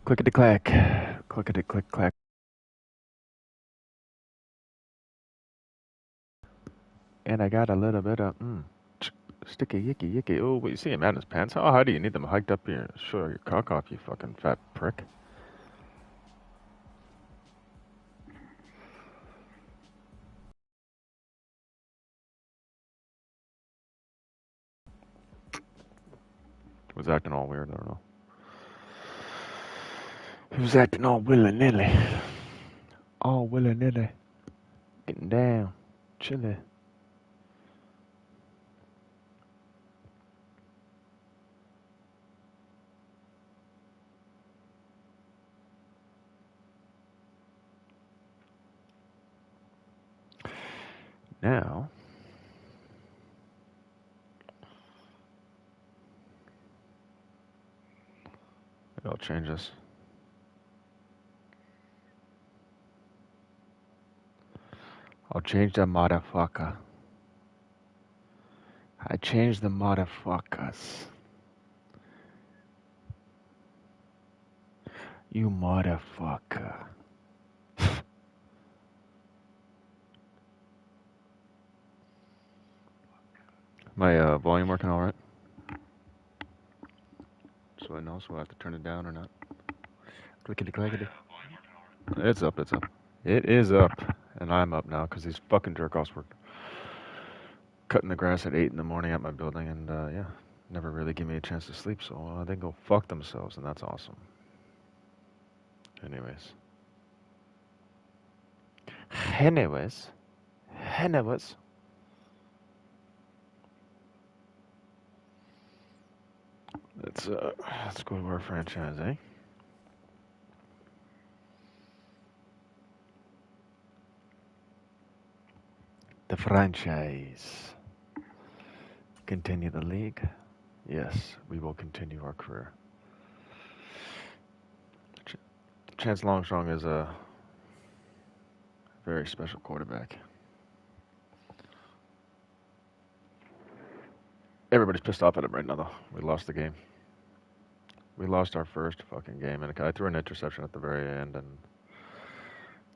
Clickety clack. Clickety click clack. And I got a little bit of sticky yicky yicky. Oh, what you see him out in his pants? Oh, how do you need them hiked up here? Show your cock off, you fucking fat prick. Was acting all weird, I don't know. He was acting all willy-nilly. All willy-nilly. Getting down. Chilly. Now, maybe I'll change this. I'll change the motherfucker. I changed the motherfuckers. You motherfucker. My volume working all right? So I know, so I have to turn it down or not. Clickety clackety. It's up, it's up. It is up. And I'm up now because these fucking jerk-offs were cutting the grass at 8 in the morning at my building and, yeah, never really give me a chance to sleep, so they can go fuck themselves, and that's awesome. Anyways. Let's go to our franchise, eh? The franchise. Continue the league. Yes, we will continue our career. Chance Longstrong is a very special quarterback. Everybody's pissed off at him right now, though. We lost the game. We lost our first fucking game, and I threw an interception at the very end, and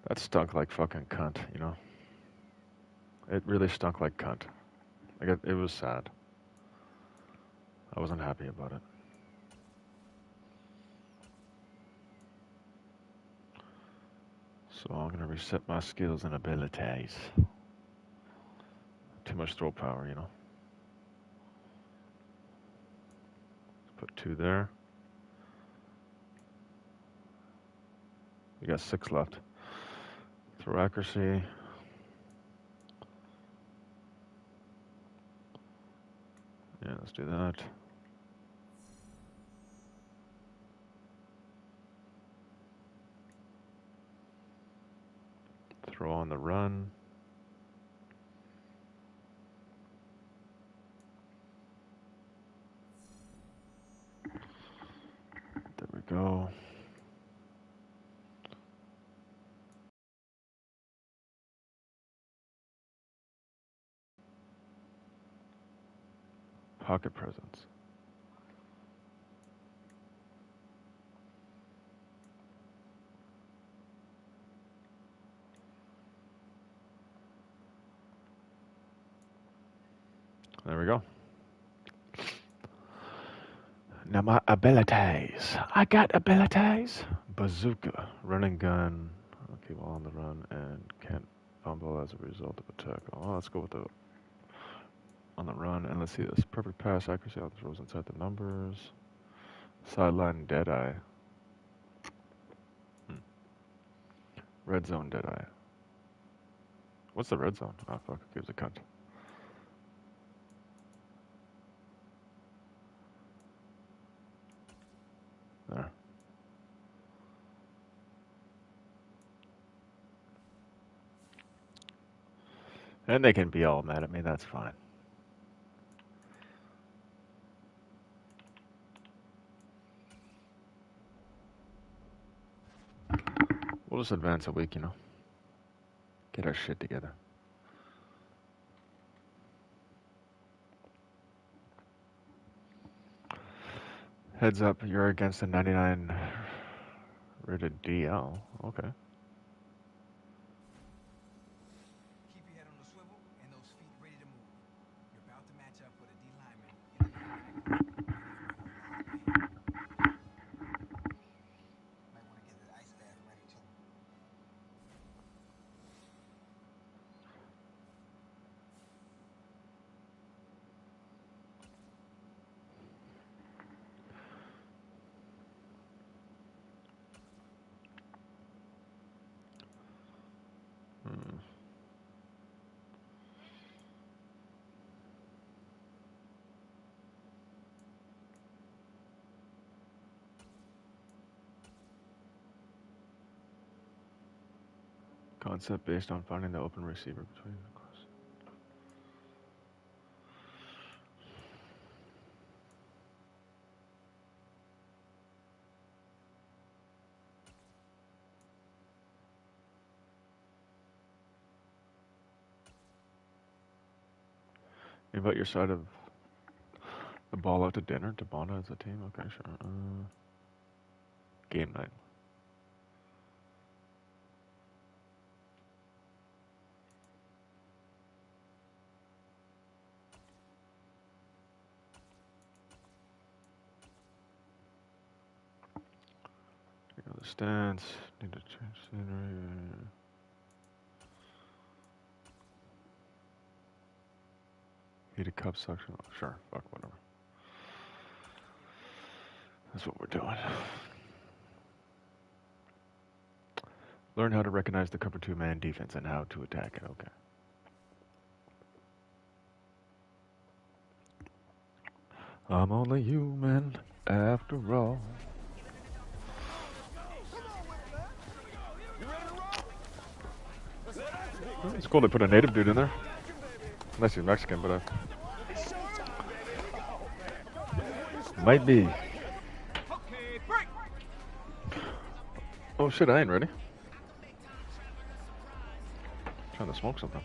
that stunk like fucking cunt, you know? It really stunk like cunt. Like, it was sad. I wasn't happy about it. So I'm gonna reset my skills and abilities. Too much throw power, you know? Put 2 there. We got 6 left. Throw accuracy. Yeah, let's do that. Throw on the run. There we go. Pocket presence. There we go. Now my abilities. I got abilities. Bazooka. Running gun. Okay, while on the run and can't fumble as a result of a tackle. Oh, let's go with the on the run, and let's see this. Perfect pass accuracy. All throws inside the numbers. Sideline deadeye. Red zone deadeye. What's the red zone? Oh, fuck. Gives a cunt. There. And they can be all mad at me. That's fine. We'll just advance a week, you know. Get our shit together. Heads up, you're against a 99 Rated DL. Okay. Keep your head on the swivel and those feet ready to move. You're about to match up with a D lineman in a linebacker. You're in for a long day. Might want to get the ice bath ready too. Hmm. Concept based on finding the open receiver between the cross. Invite your side of the ball out to dinner to bond as a team. Okay, sure. Game night. Here go the stance. Need to change scenery. Heated cup suction. Oh, sure. Fuck, whatever. That's what we're doing. Learn how to recognize the cover two man defense and how to attack it. Okay. I'm only human after all. It's cool they put a native dude in there. Unless you're Mexican, but might be. Oh shit, I ain't ready. Trying to smoke something.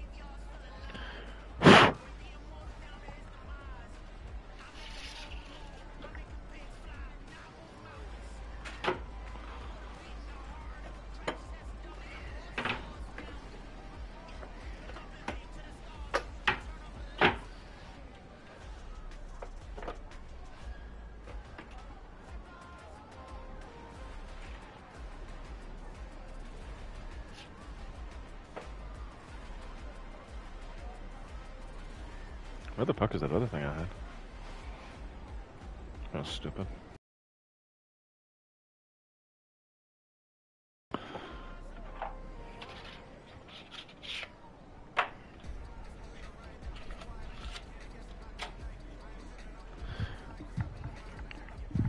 Where the fuck is that other thing I had? That was stupid.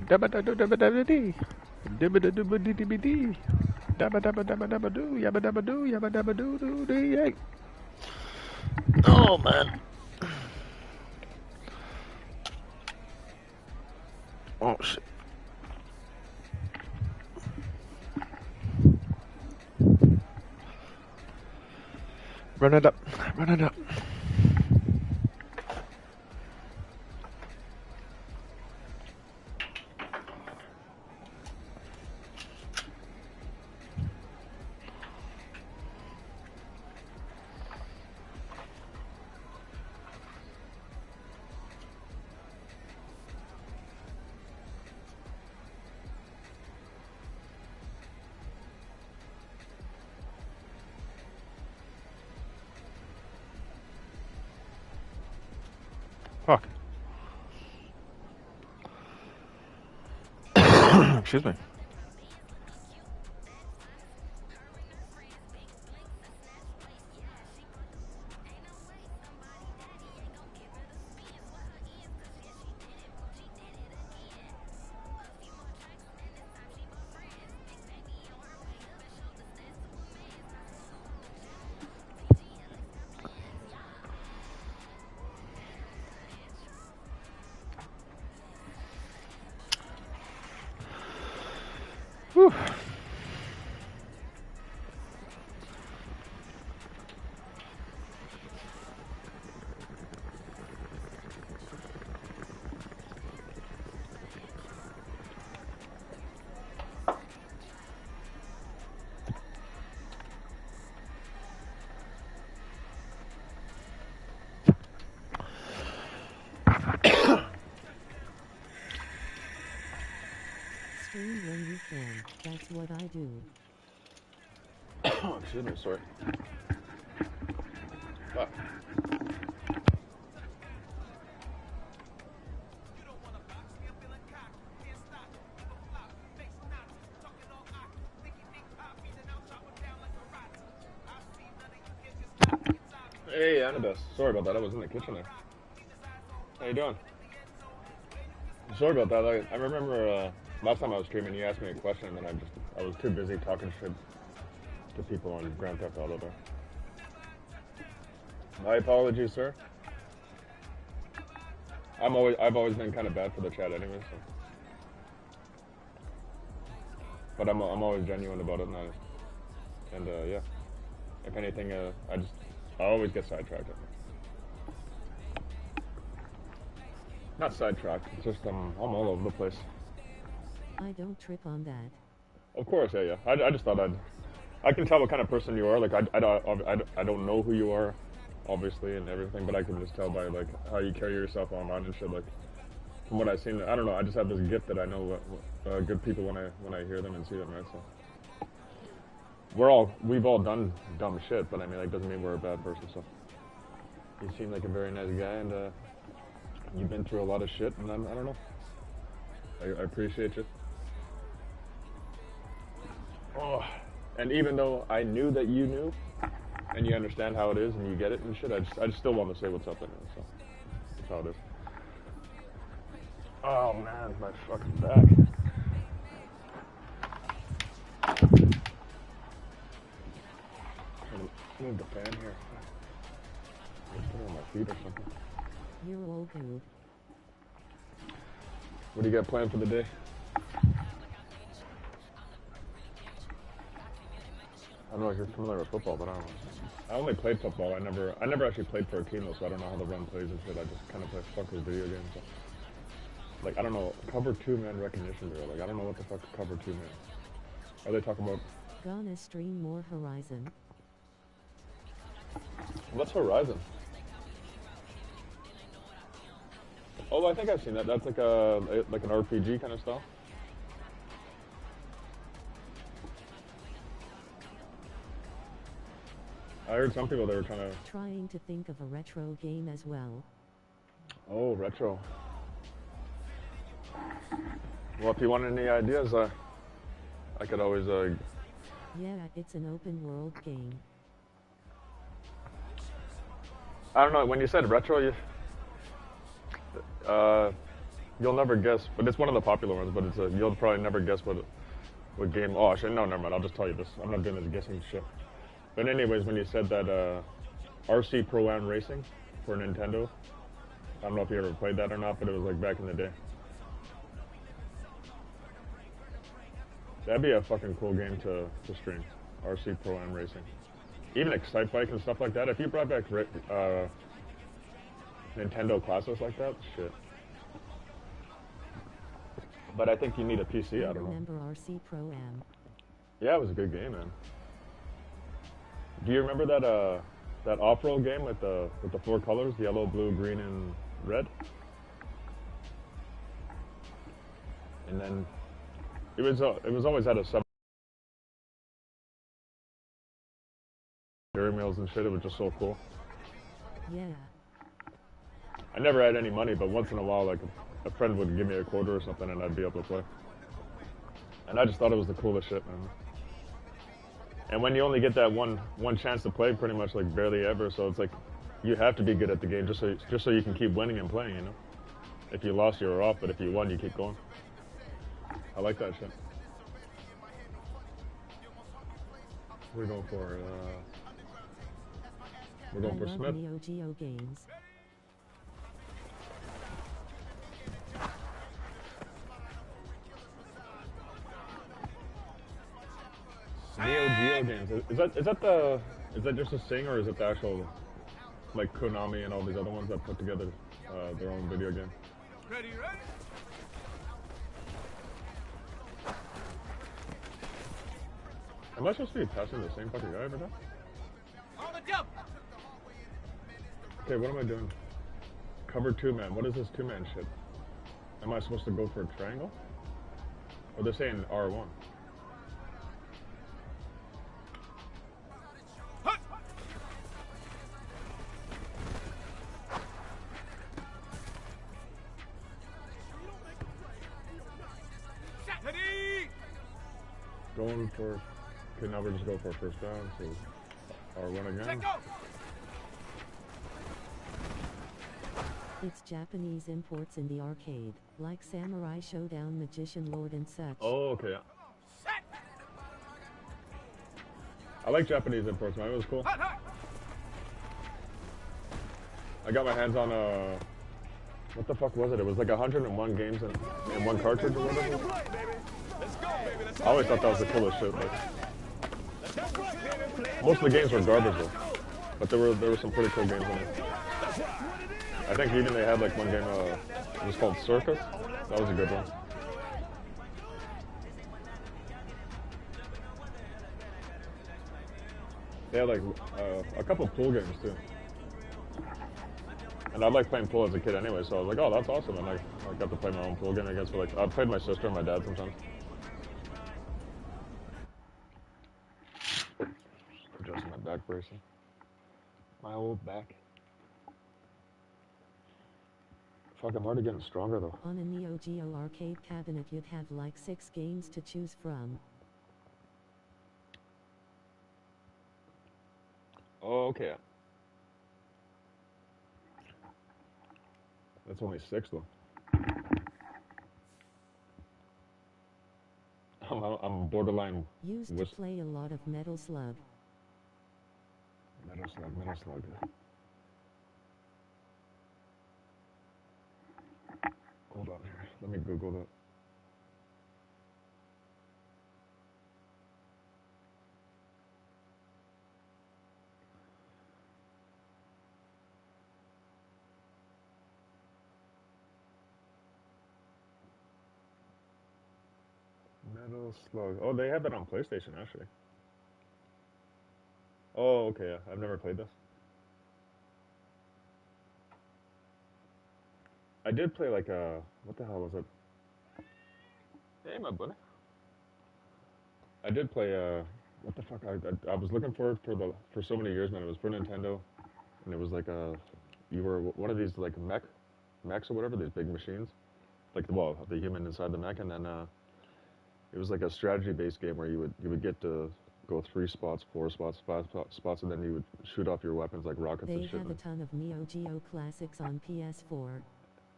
Dabba dabba dabba dabba dee. Dabba dabba dabba dee dee dee. Dabba dabba dabba dabba doo. Yabba dabba doo. Yabba dabba doo doo dee. Hey. Oh man. Oh shit. Run it up. Run it up. Fuck. Excuse me. Whew. Stream when you can. That's what I do. Excuse me, sorry. Fuck. Hey, Annabeth. Sorry about that. I was in the kitchen there. How you doing? Sorry about that. I remember last time I was streaming, you asked me a question, and then I was too busy talking shit to people on Grand Theft Auto there. My apologies, sir. I've always been kind of bad for the chat anyway, so. But I'm always genuine about it, and yeah. If anything, I always get sidetracked. Not sidetracked. It's just I'm all over the place. I don't trip on that. Of course, yeah. I just thought I can tell what kind of person you are. Like I don't know who you are, obviously, and everything, but I can just tell by like how you carry yourself online and shit. Like from what I've seen, I don't know. I just have this gift that I know what good people when I hear them and see them, right? So we've all done dumb shit, but I mean, like doesn't mean we're a bad person. So you seem like a very nice guy, and you've been through a lot of shit, and I don't know. I appreciate you. Oh, and even though I knew that you knew, and you understand how it is, and you get it and shit, I just still want to say what's up anyway. So that's how it is. Oh man, my fucking back. Move the fan here. Just put it on my feet or something. You're all good. What do you got planned for the day? I don't know if you're familiar with football, but I don't know. I only played football. I never actually played for a team though, so I don't know how the run plays and shit. I just kind of play fuckers video games. So. Like I don't know, cover 2-man recognition drill. Like I don't know what the fuck cover 2-man. Are they talking about? Gonna stream more Horizon. What's Horizon? Oh, I think I've seen that. That's like an RPG kind of style. I heard some people they were trying to think of a retro game as well. Oh, retro. Well, if you want any ideas, I could always. Yeah, it's an open world game. I don't know. When you said retro, you'll never guess. But it's one of the popular ones. But you'll probably never guess what game. Oh, actually, no, never mind. I'll just tell you this. I'm not doing this guessing shit. But anyways, when you said that RC Pro-Am Racing for Nintendo, I don't know if you ever played that or not, but it was like back in the day. That'd be a fucking cool game to stream. RC Pro-Am Racing. Even Excite Bike and stuff like that. If you brought back Nintendo classics like that, shit. But I think you need a PC, I don't know. Remember RC Pro-Am? Yeah, it was a good game, man. Do you remember that off-road game with the 4 colors, yellow, blue, green, and red? And then it was always at a sub steering wheels and shit. It was just so cool. Yeah. I never had any money, but once in a while, like a friend would give me a quarter or something, and I'd be able to play. And I just thought it was the coolest shit, man. And when you only get that one chance to play, pretty much like barely ever, so it's like you have to be good at the game just so you can keep winning and playing, you know. If you lost, you were off, but if you won, you keep going. I like that shit. We're going for Smith. Neo Geo games. Neo Geo games. Is that just a thing, or is it the actual like Konami and all these other ones that put together their own video game? Ready? Am I supposed to be passing the same fucking guy every time? On the jump. Okay, what am I doing? Cover 2-man. What is this 2-man shit? Am I supposed to go for a triangle? Oh, they're saying R1. Going for. Okay, now we're just going for a first down. So R1 again. It's Japanese imports in the arcade, like Samurai Showdown, Magician Lord and such. Oh, okay. I like Japanese imports, man. It was cool. I got my hands on what the fuck was it? It was like 101 games in one cartridge or whatever. I always thought that was the coolest shit. Like, most of the games were garbage though, but there were some pretty cool games in it. I think even they had like one game. It was called Circus. That was a good one. They had like a couple pool games too. And I liked playing pool as a kid anyway, so I was like, oh, that's awesome. And I got to play my own pool game against, like, I played my sister and my dad sometimes. Adjusting my back bracing. My old back. Fuck, I'm already getting stronger though. On a Neo Geo arcade cabinet you'd have like 6 games to choose from. Oh, okay. That's only 6 though. I'm borderline. Used to play a lot of Metal Slug. Metal Slug. Hold on here. Let me Google that. Metal Slug. Oh, they have it on PlayStation actually. Oh, okay. I've never played this. I did play like what the hell was it? Hey, my buddy. I did play what the fuck? I was looking for it for so many years, man. It was for Nintendo, and it was like you were one of these like mechs or whatever, these big machines, like the human inside the mech, and then it was like a strategy-based game where you would get to go 3 spots, 4 spots, 5 spots, and then you would shoot off your weapons like rockets and They shit. have a ton of Neo Geo classics on PS4.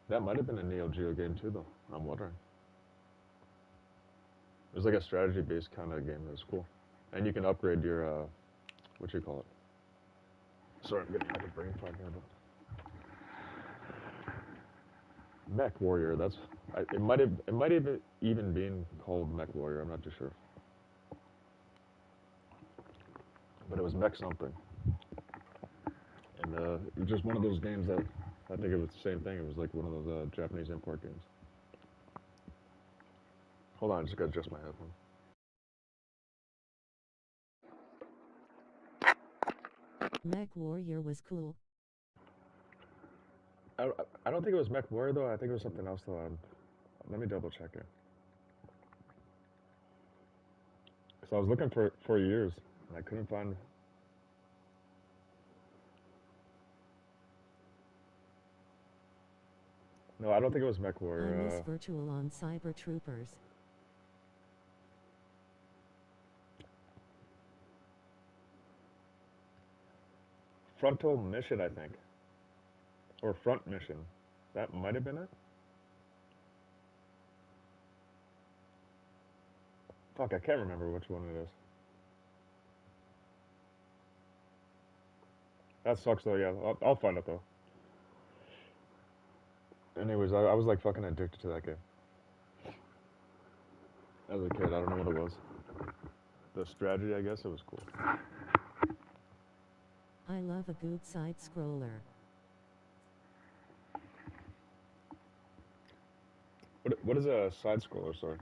That might have been a Neo Geo game too, though. I'm wondering. It was like a strategy-based kind of game. It was cool, and you can upgrade your what you call it. Sorry, I'm getting like a brain fog here, but Mech Warrior. It might have even been called Mech Warrior. I'm not too sure, but it was Mech something, and it was just one of those games that I think it was the same thing. It was like one of those Japanese import games. Hold on, I just gotta adjust my headphones. Mech Warrior was cool. I, I don't think it was Mech Warrior though. I think it was something else though. Let me double check it. Cause I was looking for years and I couldn't find. No, I don't think it was Mech I miss Warrior. Virtual on Cyber Troopers. Frontal Mission, I think, or Front Mission. That might have been it. Fuck, I can't remember which one it is. That sucks though. Yeah, I'll find it though. Anyways, I was like fucking addicted to that game as a kid. I don't know what it was. The strategy, I guess, it was cool. I love a good side scroller. What is a side scroller? Sorry.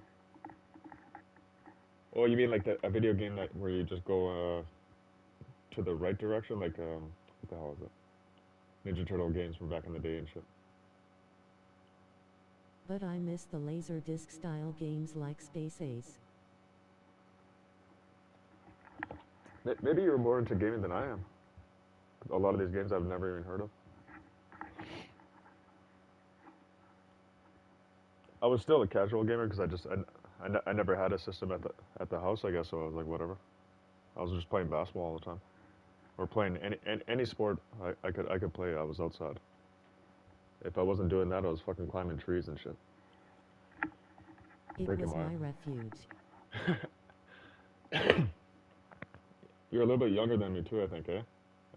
Oh, you mean like a video game where you just go to the right direction, like what the hell is it? Ninja Turtle games from back in the day and shit. But I miss the laser disc style games like Space Ace. Maybe you're more into gaming than I am. A lot of these games I've never even heard of. I was still a casual gamer because I never had a system at the house, I guess, so I was like, whatever. I was just playing basketball all the time. Or playing any sport I could play, I was outside. If I wasn't doing that, I was fucking climbing trees and shit. It Breaking was my my refuge. You're a little bit younger than me too, I think, eh?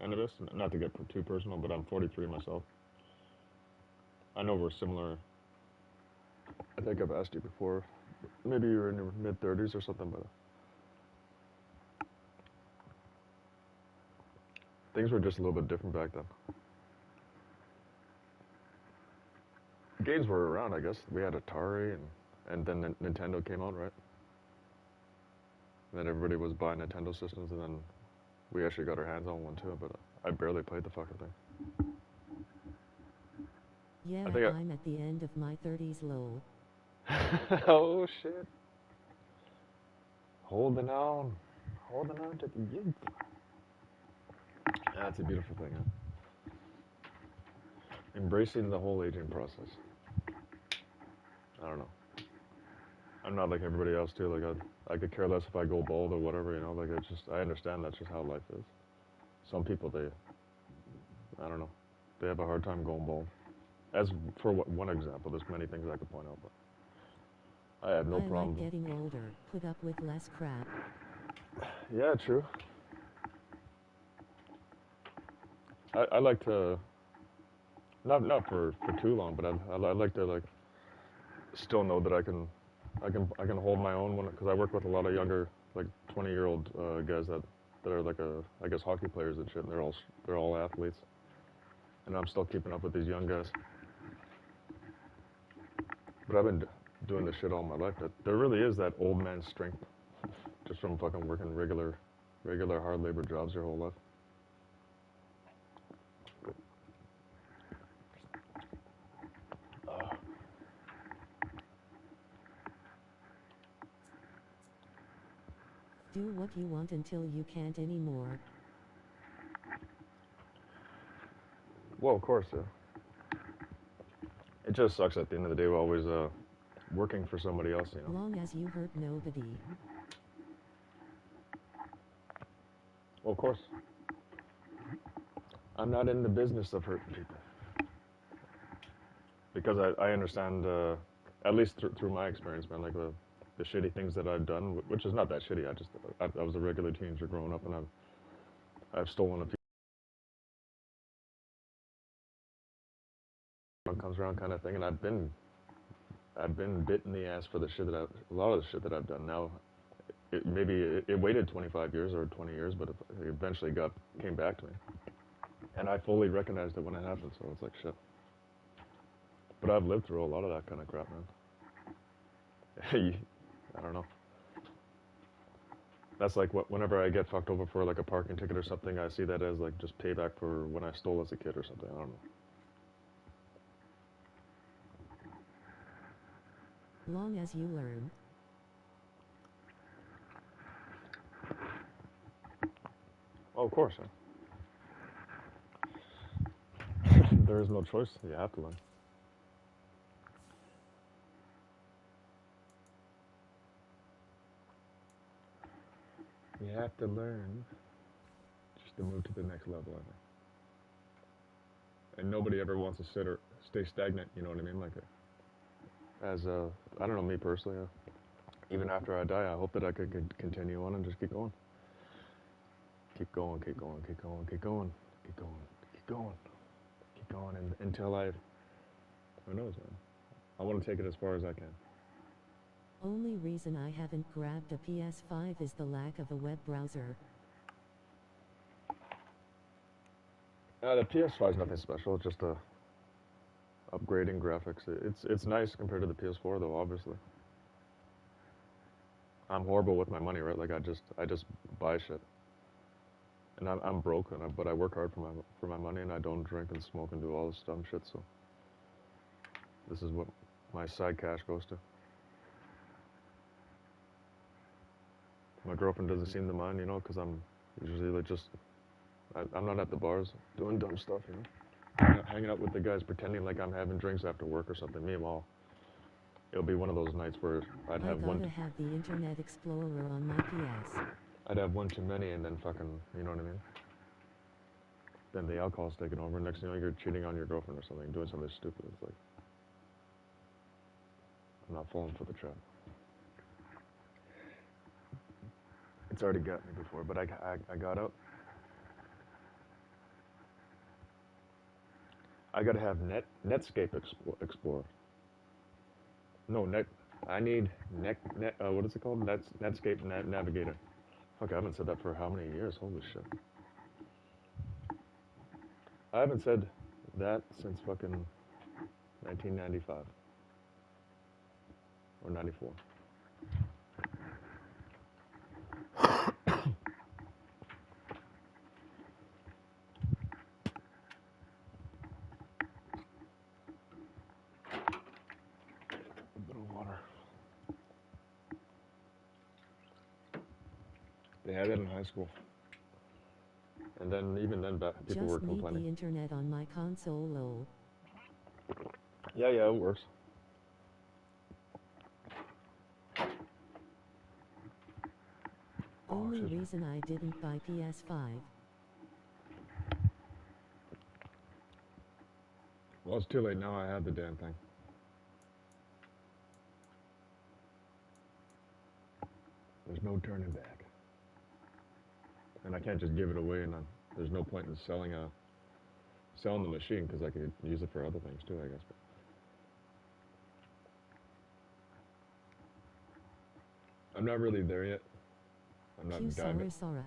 Annabis? Not to get too personal, but I'm 43 myself. I know we're similar. I think I've asked you before. Maybe you were in your mid 30s or something, but things were just a little bit different back then. Games were around, I guess. We had Atari, and then Nintendo came out, right? And then everybody was buying Nintendo systems, and then we actually got our hands on one too, but I barely played the fucking thing. Yeah, I think I'm at the end of my 30s lol. Oh shit. Holding on. Holding on to the youth. That's a beautiful thing, huh? Embracing the whole aging process. I don't know. I'm not like everybody else too. Like I could care less if I go bald or whatever, you know. Like it's just I understand that's just how life is. Some people I don't know, they have a hard time going bald. As for one example, there's many things I could point out, but I have no I like problem. getting older, put up with less crap. Yeah, true. I like to not for too long, but I like to like still know that I can hold my own because I work with a lot of younger like 20-year-old guys that are like I guess hockey players and shit, and they're all athletes, and I'm still keeping up with these young guys. But I've been doing this shit all my life. That there really is that old man strength, just from fucking working regular hard labor jobs your whole life. Do what you want until you can't anymore. Well, of course, it just sucks at the end of the day. We're always working for somebody else, you know. Long as you hurt nobody. Well, of course, I'm not in the business of hurting people because I understand, at least through my experience, man. Like the shitty things that I've done, which is not that shitty. I was a regular teenager growing up, and I've stolen a few. Comes around kind of thing, and I've been bit in the ass for the shit a lot of the shit that I've done. Now, it waited 25 years or 20 years, but it eventually came back to me, and I fully recognized it when it happened. So it's like shit. But I've lived through a lot of that kind of crap, man. I don't know. That's like whenever I get fucked over for like a parking ticket or something, I see that as like just payback for when I stole as a kid or something. I don't know. Long as you learn. Oh, of course. There is no choice. You have to learn. You have to learn just to move to the next level, I think. And nobody ever wants to sit or stay stagnant. You know what I mean? Like, I don't know, me personally. Even after I die, I hope that I could continue on and just keep going. Keep going, keep going, keep going, keep going, keep going, keep going, keep going, and until who knows, man. I want to take it as far as I can. Only reason I haven't grabbed a PS5 is the lack of a web browser. The PS5 is nothing special. It's just upgrading graphics. It's nice compared to the PS4, though. Obviously, I'm horrible with my money, right? Like I just buy shit, and I'm broke, but I work hard for my money, and I don't drink and smoke and do all this dumb shit. So this is what my side cash goes to. My girlfriend doesn't seem to mind, you know, because I'm usually like just I'm not at the bars doing dumb stuff, you know. Hanging out with the guys, pretending like I'm having drinks after work or something. Meanwhile, it'll be one of those nights where I'd I have gotta have the Internet Explorer on my PS. I'd have one too many, and then fucking, you know what I mean? Then the alcohol's taking over. Next thing you know, you're cheating on your girlfriend or something, doing something stupid. It's like I'm not falling for the trap. It's already got me before, but I got out. I gotta have Netscape Explorer. No, I need what is it called? Netscape Navigator. Fuck, I haven't said that for how many years? Holy shit. I haven't said that since fucking 1995 or 94. A bit of water. They had it in high school. And then, even then, people were Just need complaining. the internet on my console, lol. Yeah, it works. Only reason I didn't buy PS5. Well, it's too late now. I have the damn thing. There's no turning back. And I can't just give it away, and there's no point in selling the machine because I could use it for other things too, I guess. But I'm not really there yet. I'm not diving. Sora.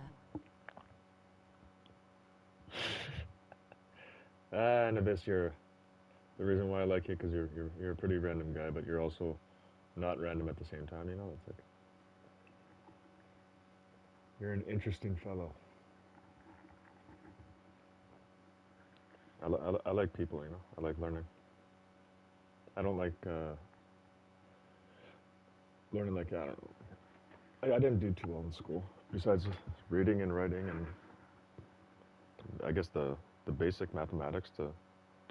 And Abyss, the reason why I like you because you're a pretty random guy, but you're also not random at the same time. You know, it's like you're an interesting fellow. I like people, you know. I like learning. I don't like learning like I don't know. I didn't do too well in school. Besides reading and writing, and I guess the basic mathematics to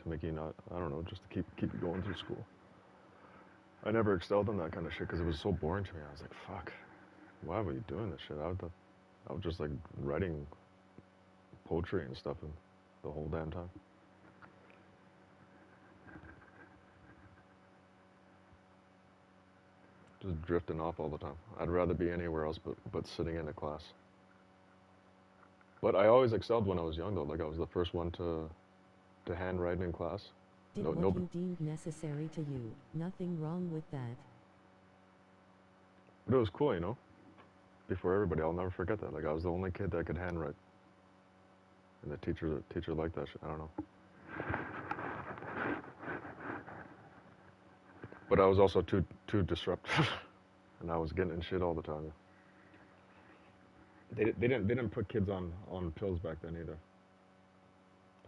make you not, I don't know, just to keep you going through school. I never excelled in that kind of shit because it was so boring to me. I was like, fuck, why were you doing this shit? I was just like writing poetry and stuff and the whole damn time. Just drifting off all the time. I'd rather be anywhere else but sitting in a class. But I always excelled when I was young though. Like I was the first one to handwrite in class. Did what you deemed necessary to you. Nothing wrong with that. But it was cool, you know. Before everybody, I'll never forget that. Like I was the only kid that could handwrite, and the teacher liked that shit. I don't know. But I was also too disruptive, and I was getting in shit all the time. They didn't put kids on pills back then either.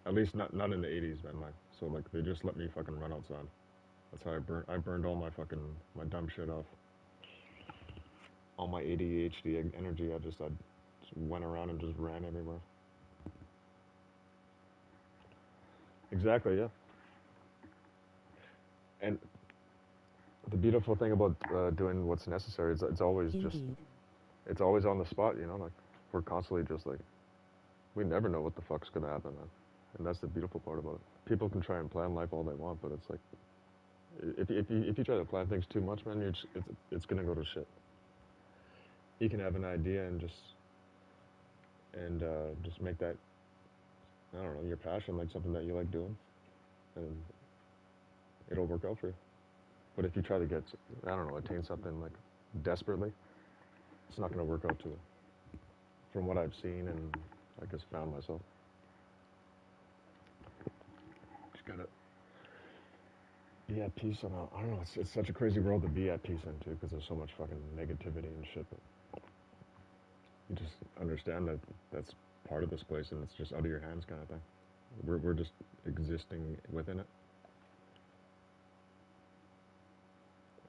At least not in the 80s, man. Like so like they just let me fucking run outside. That's how I burned all my dumb shit off. All my ADHD energy. I just went around and just ran everywhere. Exactly, yeah. And the beautiful thing about doing what's necessary is it's always just Indeed. it's always on the spot, you know. Like we're constantly just like we never know what the fuck's gonna happen, man. And that's the beautiful part about it. People can try and plan life all they want, but it's like if you try to plan things too much, man, it's gonna go to shit. You can have an idea and just make that I don't know your passion like something that you like doing, and it'll work out for you. But if you try to get I don't know attain something like desperately, it's not gonna work out too. From what I've seen and I guess found myself, just gotta be at peace somehow. I don't know. It's such a crazy world to be at peace in too, because there's so much fucking negativity and shit. But you just understand that that's part of this place, and it's just out of your hands, kind of thing. We're just existing within it.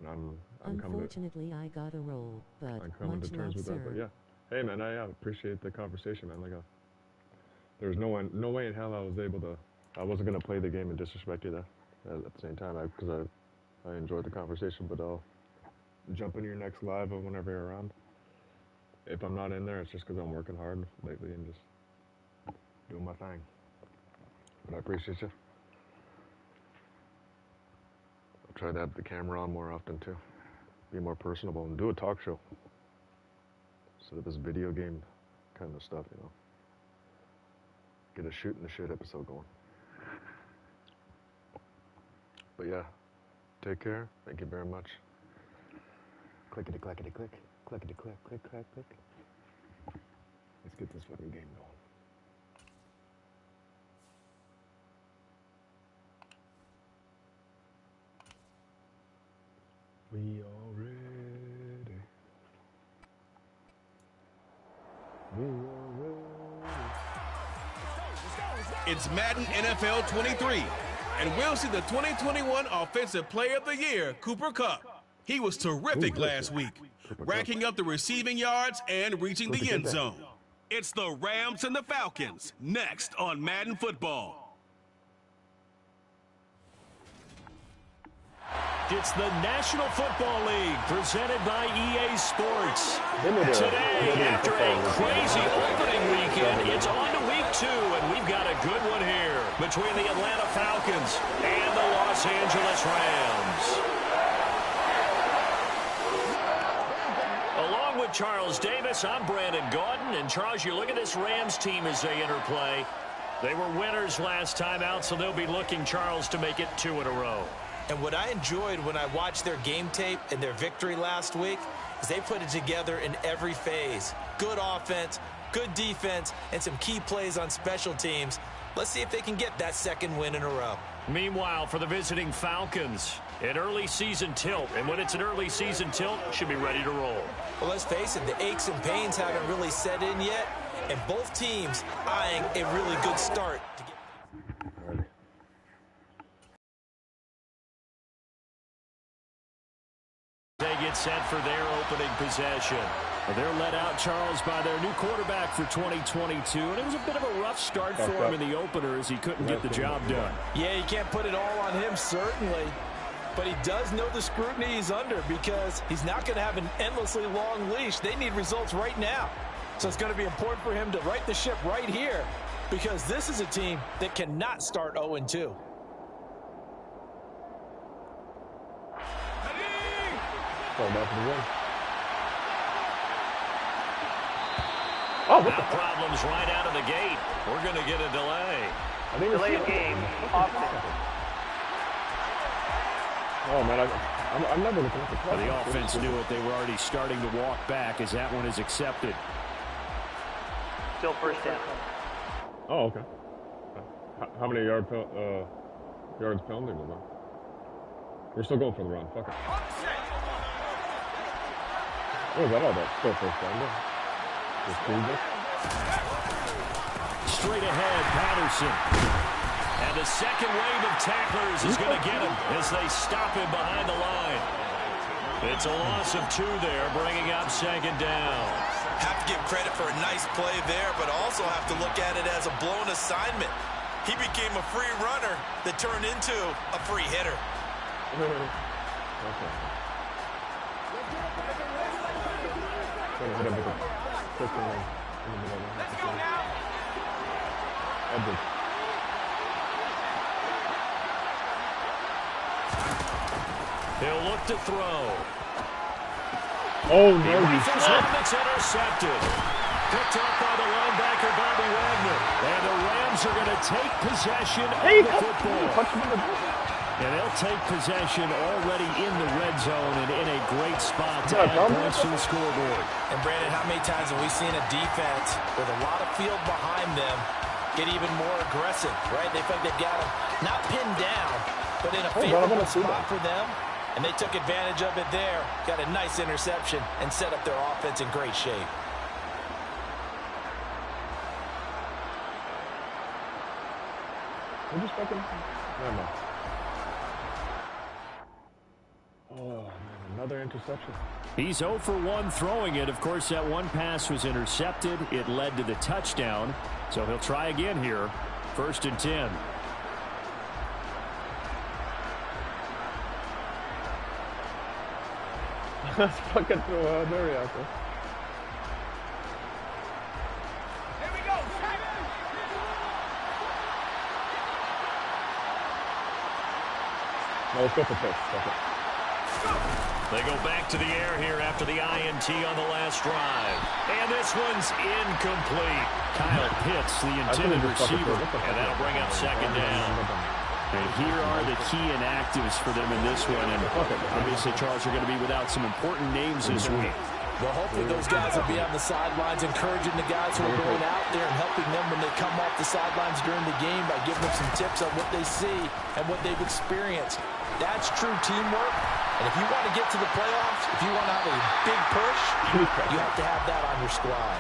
And I'm coming to Unfortunately, I got a roll, but I'm coming to much terms love, with that. But sir. yeah, hey man, I appreciate the conversation, man. Like, there was no way in hell I wasn't gonna play the game and disrespect you there. At the same time, because I enjoyed the conversation, but I'll jump into your next live or whenever you're around. If I'm not in there, it's just because I'm working hard lately and just doing my thing. But I appreciate you. I'll try to have the camera on more often too. Be more personable and do a talk show instead of this video game kind of stuff, you know. Get a shooting the shit episode going. But yeah, take care. Thank you very much. Clickety clackety click. Clickety click, click, clack, click. Let's get this fucking game going. We are ready. We are ready. It's Madden NFL 23, and we'll see the 2021 Offensive Player of the Year, Cooper Kupp. He was terrific last week, racking up the receiving yards and reaching the end zone. It's the Rams and the Falcons, next on Madden Football. It's the National Football League presented by EA Sports. Today, after a crazy opening weekend, it's on to week 2, and we've got a good one here between the Atlanta Falcons and the Los Angeles Rams. Along with Charles Davis, I'm Brandon Gaudin. And Charles, you look at this Rams team as they enter play. They were winners last time out, so they'll be looking, Charles, to make it 2 in a row. And what I enjoyed when I watched their game tape and their victory last week is they put it together in every phase. Good offense, good defense, and some key plays on special teams. Let's see if they can get that second win in a row. Meanwhile, for the visiting Falcons, an early season tilt. And when it's an early season tilt, should be ready to roll. Well, let's face it, the aches and pains haven't really set in yet, and both teams eyeing a really good start. They get set for their opening possession. They're led out, Charles, by their new quarterback for 2022. And it was a bit of a rough start for him in the opener as he couldn't get the job done. Yeah, you can't put it all on him, certainly. But he does know the scrutiny he's under because he's not going to have an endlessly long leash. They need results right now. So it's going to be important for him to right the ship right here because this is a team that cannot start 0-2. Oh, what problems right out of the gate. We're going to get a delay. Delay of game. Oh, man, I'm never looking at the clock. The offense knew it. They were already starting to walk back as that one is accepted. Still first down. Oh, okay. How many yards penalty was that? We're still going for the run. Fuck it. What was that all about? Still first down, though. Straight ahead, Patterson. And the second wave of tacklers is going to get him as they stop him behind the line. It's a loss of 2 there, bringing up second down. Have to give credit for a nice play there, but also have to look at it as a blown assignment. He became a free runner that turned into a free hitter. Okay. Let's go now. He'll look to throw. Oh, no. He rifles one that's intercepted. Picked up by the linebacker, Bobby Wagner. And the Rams are going to take possession of the football. And they'll take possession already in the red zone and in a great spot to add points to the scoreboard. And, Brandon, how many times have we seen a defense with a lot of field behind them get even more aggressive, right? They feel like they've got them not pinned down, but in a favorable spot for them. And they took advantage of it there, got a nice interception, and set up their offense in great shape. We're just fucking... No. Oh, man. Another interception. He's 0 for 1 throwing it. Of course, that one pass was intercepted. It led to the touchdown. So he'll try again here. 1st and 10. Let's fucking throw a Murray out there. Here we go. No, let's go for pitch. They go back to the air here after the INT on the last drive. And this one's incomplete. Kyle Pitts, the intended receiver, and that'll bring up 2nd down. And here are the key inactives for them in this one. And obviously, Charles, are going to be without some important names this week. Well, hopefully those guys will be on the sidelines encouraging the guys who are going out there and helping them when they come off the sidelines during the game by giving them some tips on what they see and what they've experienced. That's true teamwork. And if you want to get to the playoffs, if you want to have a big push, you have to have that on your squad.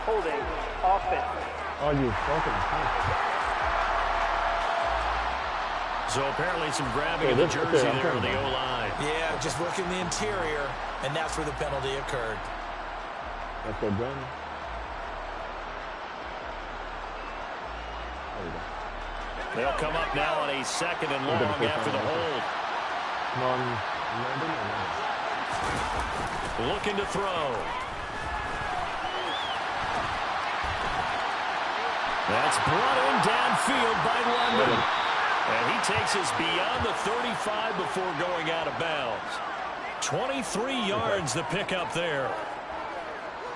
Holding offense. Oh, you fucking So apparently some grabbing of the jersey there on the O-line. Yeah, just working the interior, and that's where the penalty occurred. That's good, John. There we go. They'll come up now on a 2nd and long after the hold. Come on. Looking to throw. That's brought in downfield by London. And he takes us beyond the 35 before going out of bounds. 23 yards the pickup there.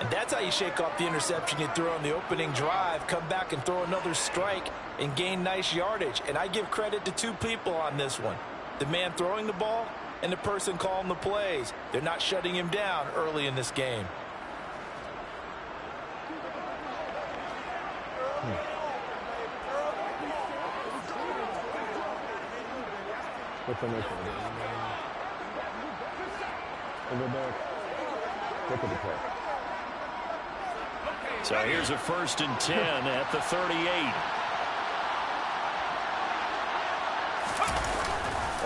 And that's how you shake off the interception you threw on the opening drive, come back and throw another strike and gain nice yardage. And I give credit to 2 people on this one. The man throwing the ball and the person calling the plays. They're not shutting him down early in this game. What's the next one? Go back. Look at the play. So here's a 1st and 10 at the 38.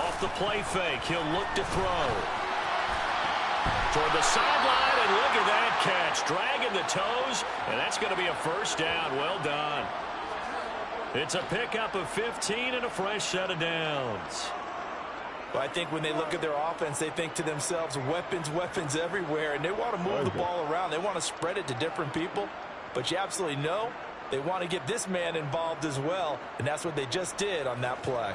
Off the play fake, he'll look to throw. Toward the sideline, and look at that catch. Dragging the toes, and that's going to be a 1st down. Well done. It's a pickup of 15 and a fresh set of downs. Well, I think when they look at their offense, they think to themselves, weapons, weapons everywhere, and they want to move the ball around. They want to spread it to different people, but you absolutely know they want to get this man involved as well, and that's what they just did on that play.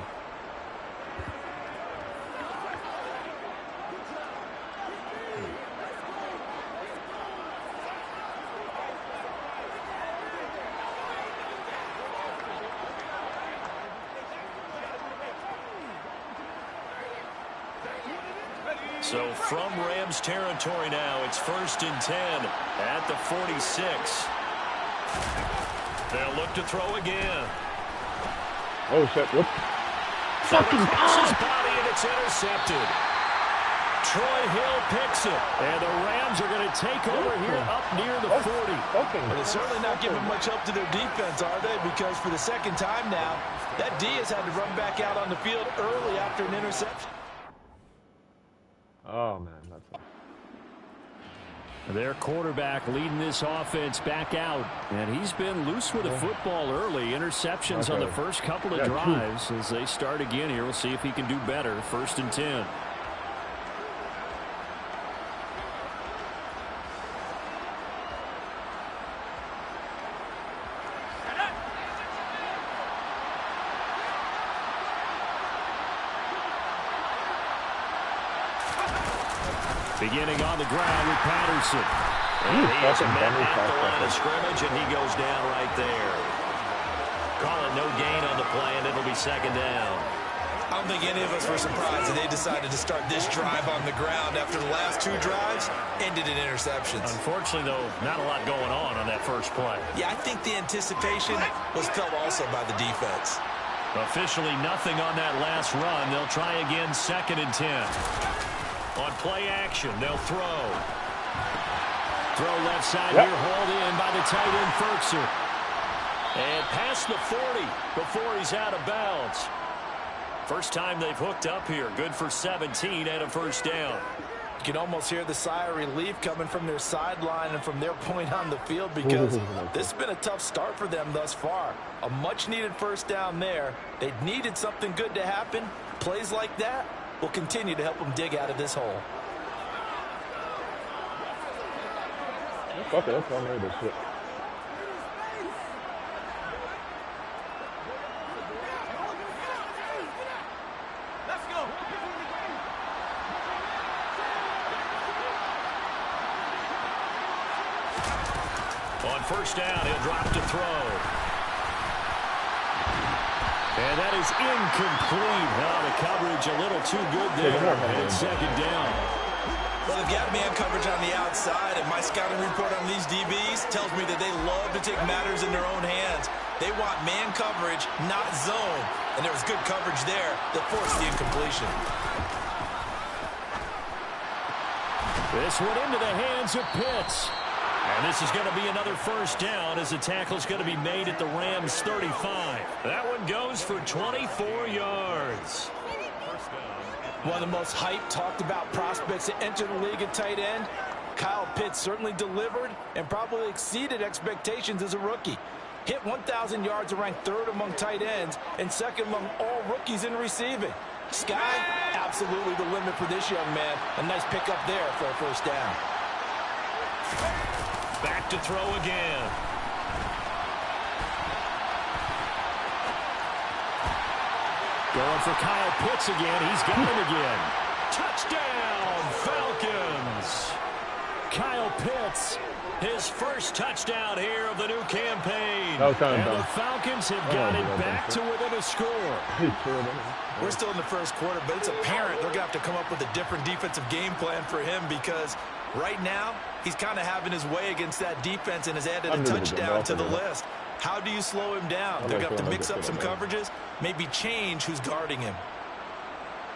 So from Rams territory now, it's 1st and 10 at the 46. They'll look to throw again. Oh, shit. Whoop. Fucking crosses body, and it's intercepted. Troy Hill picks it. And the Rams are going to take over here up near the 40. But they're certainly not giving much help to their defense, are they? Because for the 2nd time now, that D has had to run back out on the field early after an interception. Oh, man, that's it. Their quarterback leading this offense back out. And he's been loose with the football early. Interceptions on the first couple of drives. As they start again here, we'll see if he can do better. 1st and 10. Beginning on the ground with Patterson. And he is met at the line of scrimmage, and he goes down right there. Call it no gain on the play, and it'll be 2nd down. I don't think any of us were surprised that they decided to start this drive on the ground after the last 2 drives ended in interceptions. Unfortunately, though, not a lot going on that first play. Yeah, I think the anticipation was felt also by the defense. Officially nothing on that last run. They'll try again 2nd and 10. On play action, they'll throw. Throw left side here, hauled in by the tight end, Ferkser. And past the 40 before he's out of bounds. First time they've hooked up here. Good for 17 and a first down. You can almost hear the sigh of relief coming from their sideline and from their point on the field because this has been a tough start for them thus far. A much-needed first down there. They needed something good to happen. Plays like that will continue to help them dig out of this hole. Okay, that's all I this shit. On first down, he'll drop to throw. And that is incomplete. Oh, the coverage a little too good there. And it's second down. Well, they've got man coverage on the outside, and my scouting report on these DBs tells me that they love to take matters in their own hands. They want man coverage, not zone. And there was good coverage there that forced the incompletion. This one into the hands of Pitts. And this is going to be another first down as the tackle is going to be made at the Rams' 35. That one goes for 24 yards. One of the most hyped, talked about prospects that enter the league at tight end. Kyle Pitts certainly delivered and probably exceeded expectations as a rookie. Hit 1,000 yards and ranked third among tight ends and second among all rookies in receiving. Sky, absolutely the limit for this young man. A nice pickup there for a first down. Back to throw again. Going for Kyle Pitts again. He's got him again. Touchdown, Falcons. Kyle Pitts, his first touchdown here of the new campaign. And the Falcons have got it back to within a score. We're still in the first quarter, but it's apparent they're going to have to come up with a different defensive game plan for him because right now he's kind of having his way against that defense and has added a touchdown to the list. How do you slow him down? They're going to have to mix up some coverages, maybe change who's guarding him.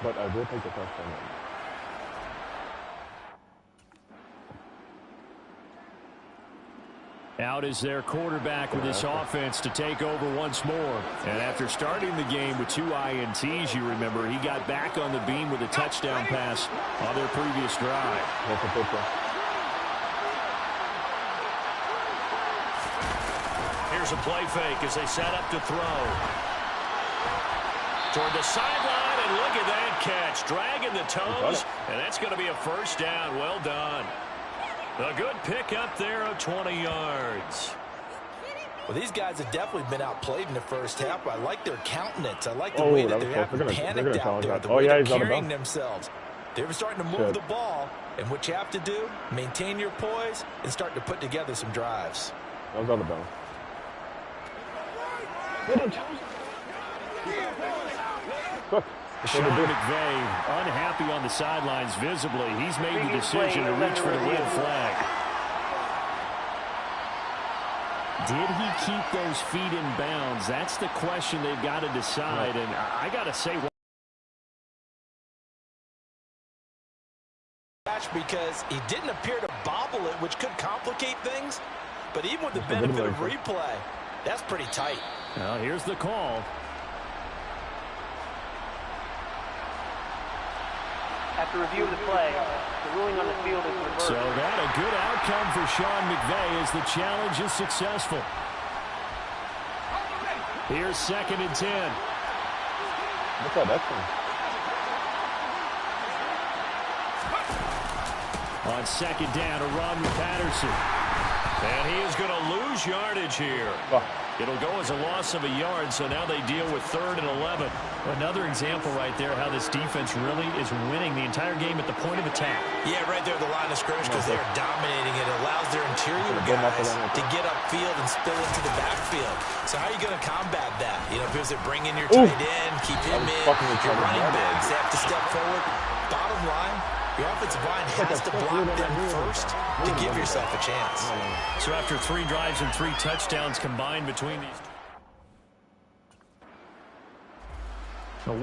But I will take the touchdown. Out is their quarterback with this offense to take over once more. And after starting the game with 2 INTs, you remember, he got back on the beam with a touchdown pass on their previous drive. Here's a play fake as they set up to throw. Toward the sideline, and look at that catch. Dragging the toes, and that's going to be a first down. Well done. A good pick up there of 20 yards. Well, these guys have definitely been outplayed in the first half. I like their countenance. I like the way that they haven't panicked out there, the way they're carrying themselves. They're starting to move the ball, and what you have to do, maintain your poise and start to put together some drives. That was on the bell. Sean McVay unhappy on the sidelines visibly. He's made the decision to reach for the red flag. Did he keep those feet in bounds? That's the question they've got to decide. And I got to say, because he didn't appear to bobble it, which could complicate things. But even with the benefit of replay, that's pretty tight. Now here's the call. After review of the play, the ruling on the field is reversed. So that a good outcome for Sean McVay as the challenge is successful. Here's 2nd and 10. What's that excellent? On 2nd down, a run with Patterson. And he is going to lose yardage here. It'll go as a loss of a yard, so now they deal with 3rd and 11. Another example right there how this defense really is winning the entire game at the point of attack. Yeah, right there at the line of scrimmage because they're dominating it. It allows their interior guys to get upfield and spill into the backfield. So how are you going to combat that? You know, because they're bringing your tight end, keep him in, your running backs, they have to step forward. Bottom line, your offensive line has to block them first to give yourself a chance. So after 3 drives and 3 touchdowns combined between these two.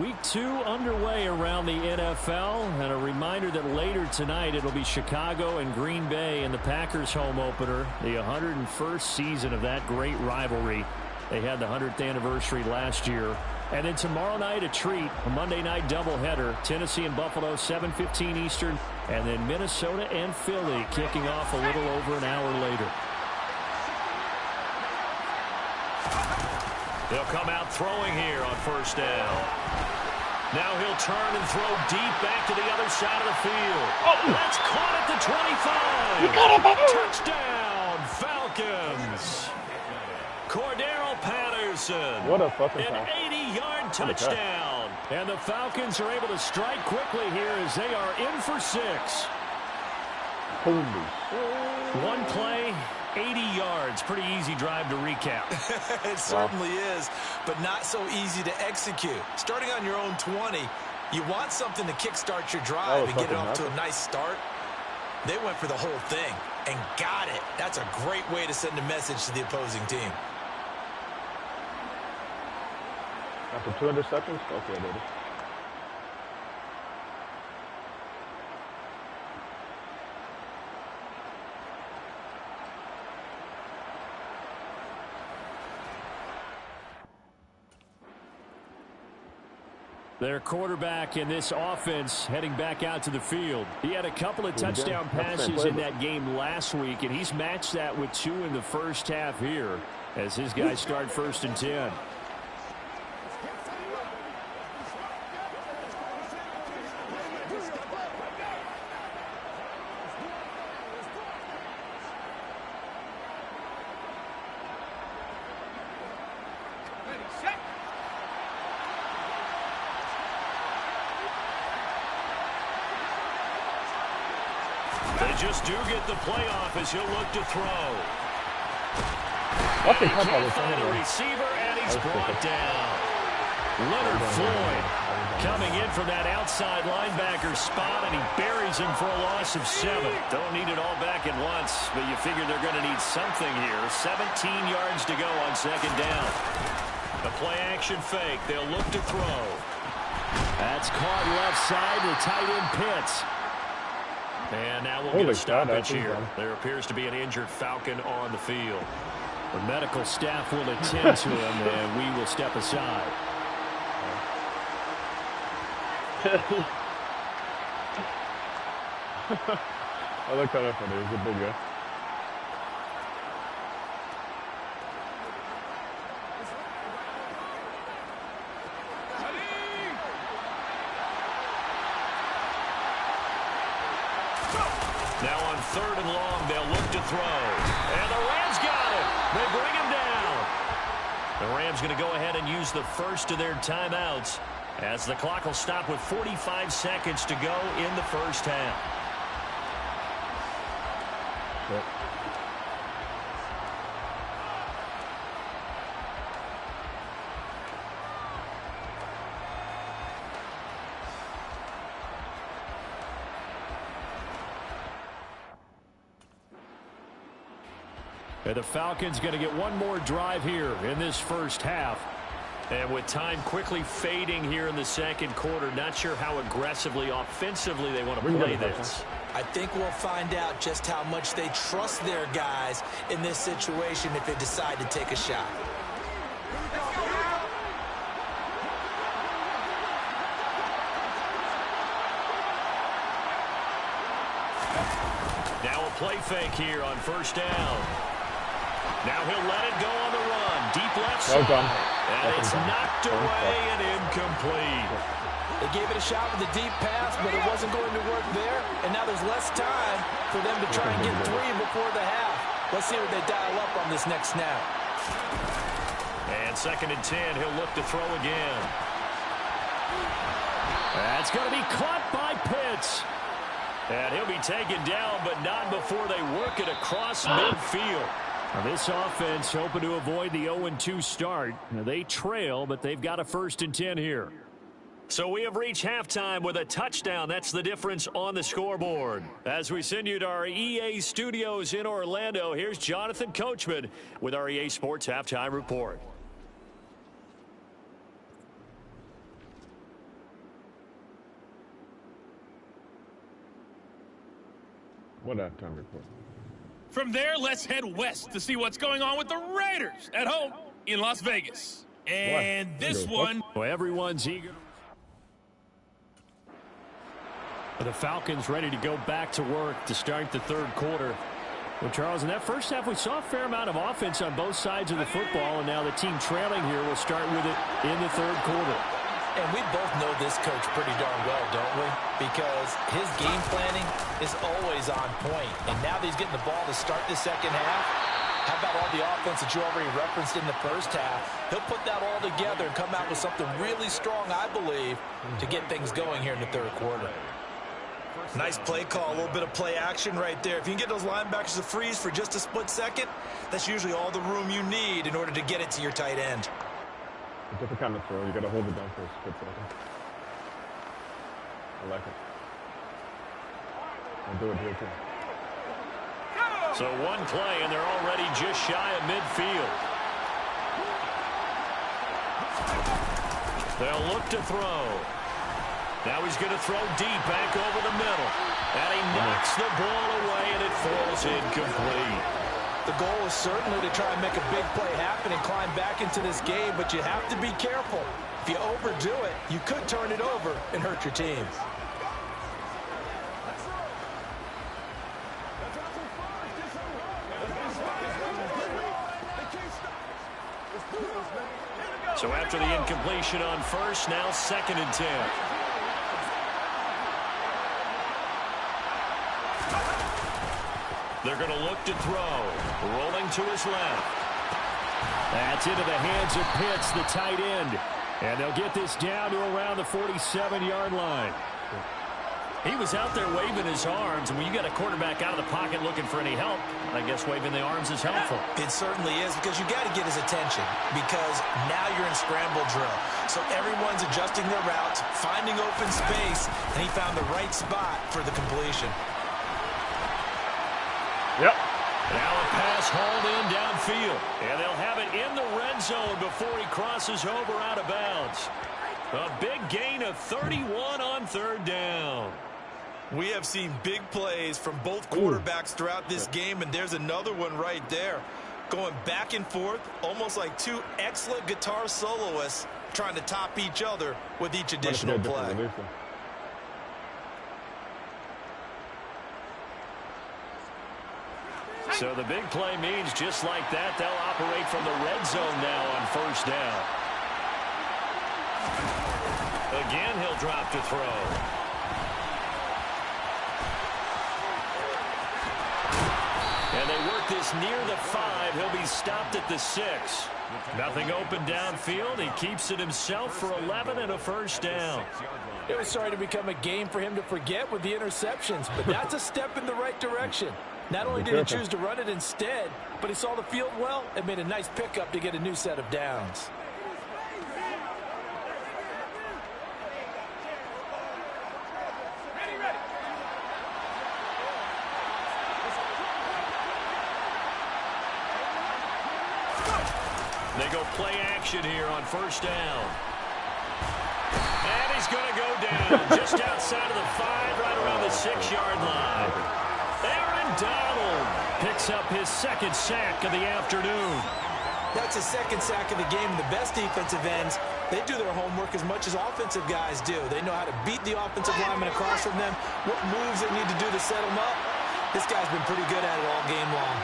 Week 2 underway around the NFL, and a reminder that later tonight it'll be Chicago and Green Bay in the Packers home opener, the 101st season of that great rivalry. They had the 100th anniversary last year And then tomorrow night, a treat, a Monday night doubleheader. Tennessee and Buffalo, 7:15 Eastern. And then Minnesota and Philly kicking off a little over an hour later. They'll come out throwing here on first down. Now he'll turn and throw deep back to the other side of the field. Oh, that's caught at the 25. You got it, baby. Touchdown, Falcons. Cordero Patterson. What a fucking An pass. 80-yard touchdown. And the Falcons are able to strike quickly here as they are in for 6. Holy shit. One play, 80 yards. Pretty easy drive to recap. It certainly is, but not so easy to execute. Starting on your own 20, you want something to kickstart your drive and get it off to a nice start. They went for the whole thing and got it. That's a great way to send a message to the opposing team. After 2 interceptions? Okay, baby. Their quarterback in this offense heading back out to the field. He had a couple of touchdown passes in that game last week, and he's matched that with 2 in the first half here as his guys start 1st and 10. They just do get the playoff as he'll look to throw. What the He hell can't was find a that? receiver, and he's brought down. Leonard Floyd coming in from that outside linebacker spot, and he buries him for a loss of 7. Don't need it all back at once, but you figure they're going to need something here. 17 yards to go on 2nd down. The play-action fake. They'll look to throw. That's caught left side to tight end Pitts. And now we'll get a stoppage here. There appears to be an injured Falcon on the field. The medical staff will attend to him, and we will step aside. I like that effort. He's a big guy. Now on 3rd and long, they'll look to throw. And the Rams got it. They bring him down. The Rams going to go ahead and use the first of their timeouts as the clock will stop with 45 seconds to go in the first half. Yep. And the Falcons going to get one more drive here in this first half. And with time quickly fading here in the 2nd quarter, not sure how aggressively, offensively they want to play this. I think we'll find out just how much they trust their guys in this situation if they decide to take a shot. Now a play fake here on 1st down. Now he'll let it go on the run. Deep left side. And it's knocked away and incomplete. They gave it a shot with a deep pass, but it wasn't going to work there. And now there's less time for them to try and get 3 before the half. Let's see what they dial up on this next snap. And 2nd and 10, he'll look to throw again. That's going to be caught by Pitts. And he'll be taken down, but not before they work it across midfield. Now this offense hoping to avoid the 0-2 start. Now they trail, but they've got a 1st and 10 here. So we have reached halftime with a touchdown. That's the difference on the scoreboard. As we send you to our EA studios in Orlando, here's Jonathan Coachman with our EA Sports Halftime Report. What halftime report? From there, let's head west to see what's going on with the Raiders at home in Las Vegas. And this one. Well, everyone's eager. The Falcons ready to go back to work to start the third quarter. Well, Charles, in that first half, we saw a fair amount of offense on both sides of the football, and now the team trailing here will start with it in the third quarter. And we both know this coach pretty darn well, don't we? Because his game planning is always on point. And now that he's getting the ball to start the second half, how about all the offense that you already referenced in the first half? He'll put that all together and come out with something really strong, I believe, to get things going here in the third quarter. Nice play call, a little bit of play action right there. If you can get those linebackers to freeze for just a split second, that's usually all the room you need in order to get it to your tight end. A different kind of throw. You got to hold it down for a split second. I like it. I'll do it here too. So one play, and they're already just shy of midfield. They'll look to throw. Now he's going to throw deep back over the middle. And he knocks the ball away, and it falls incomplete. The goal is certainly to try and make a big play happen and climb back into this game, but you have to be careful. If you overdo it, you could turn it over and hurt your team. So after the incompletion on first, now 2nd and 10. They're going to look to throw. Rolling to his left. That's into the hands of Pitts, the tight end. And they'll get this down to around the 47-yard line. He was out there waving his arms, and when you got a quarterback out of the pocket looking for any help, I guess waving the arms is helpful. It certainly is, because you got to get his attention, because now you're in scramble drill. So everyone's adjusting their routes, finding open space, and he found the right spot for the completion. Yep. Now a pass hauled in downfield, and they'll have it in the red zone before he crosses over out of bounds. A big gain of 31 on 3rd down. We have seen big plays from both quarterbacks throughout this game, and there's another one right there. Going back and forth, almost like two excellent guitar soloists trying to top each other with each additional play. So the big play means just like that, they'll operate from the red zone now on 1st down. Again, he'll drop to throw. And they work this near the 5. He'll be stopped at the 6. Nothing open downfield. He keeps it himself for 11 and a 1st down. It was starting to become a game for him to forget with the interceptions, but that's a step in the right direction. Not only did he choose to run it instead, but he saw the field well and made a nice pickup to get a new set of downs. They go play action here on 1st down. And he's going to go down just outside of the 5, right around the 6-yard line. Aaron Donald picks up his 2nd sack of the afternoon. That's his 2nd sack of the game. The best defensive ends, they do their homework as much as offensive guys do. They know how to beat the offensive lineman across from them, what moves they need to do to set them up. This guy's been pretty good at it all game long.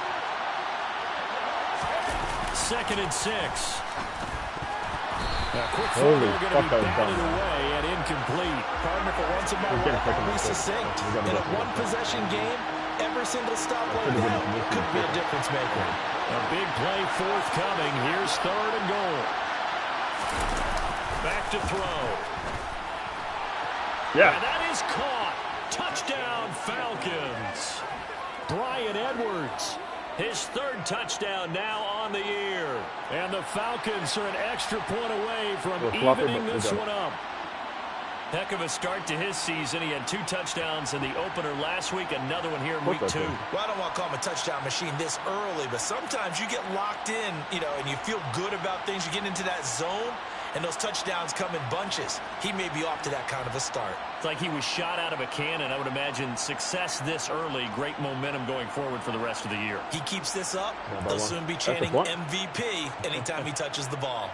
2nd and 6. A quick throw going to be batted away and incomplete. Partner, for once in my life, I'll be succinct. In a one-possession game, every single stop like that could be a difference maker. A big play forthcoming. Here's 3rd and goal. Back to throw. Yeah. And that is caught. Touchdown, Falcons. Bryan Edwards. His 3rd touchdown now on the year. And the Falcons are an extra point away from evening this one up. Heck of a start to his season. He had 2 touchdowns in the opener last week, another one here in week 2. Well, I don't want to call him a touchdown machine this early, but sometimes you get locked in, and you feel good about things. You get into that zone, and those touchdowns come in bunches. He may be off to that kind of a start. It's like he was shot out of a cannon. I would imagine success this early, great momentum going forward for the rest of the year. He keeps this up, they'll soon be chanting MVP anytime he touches the ball.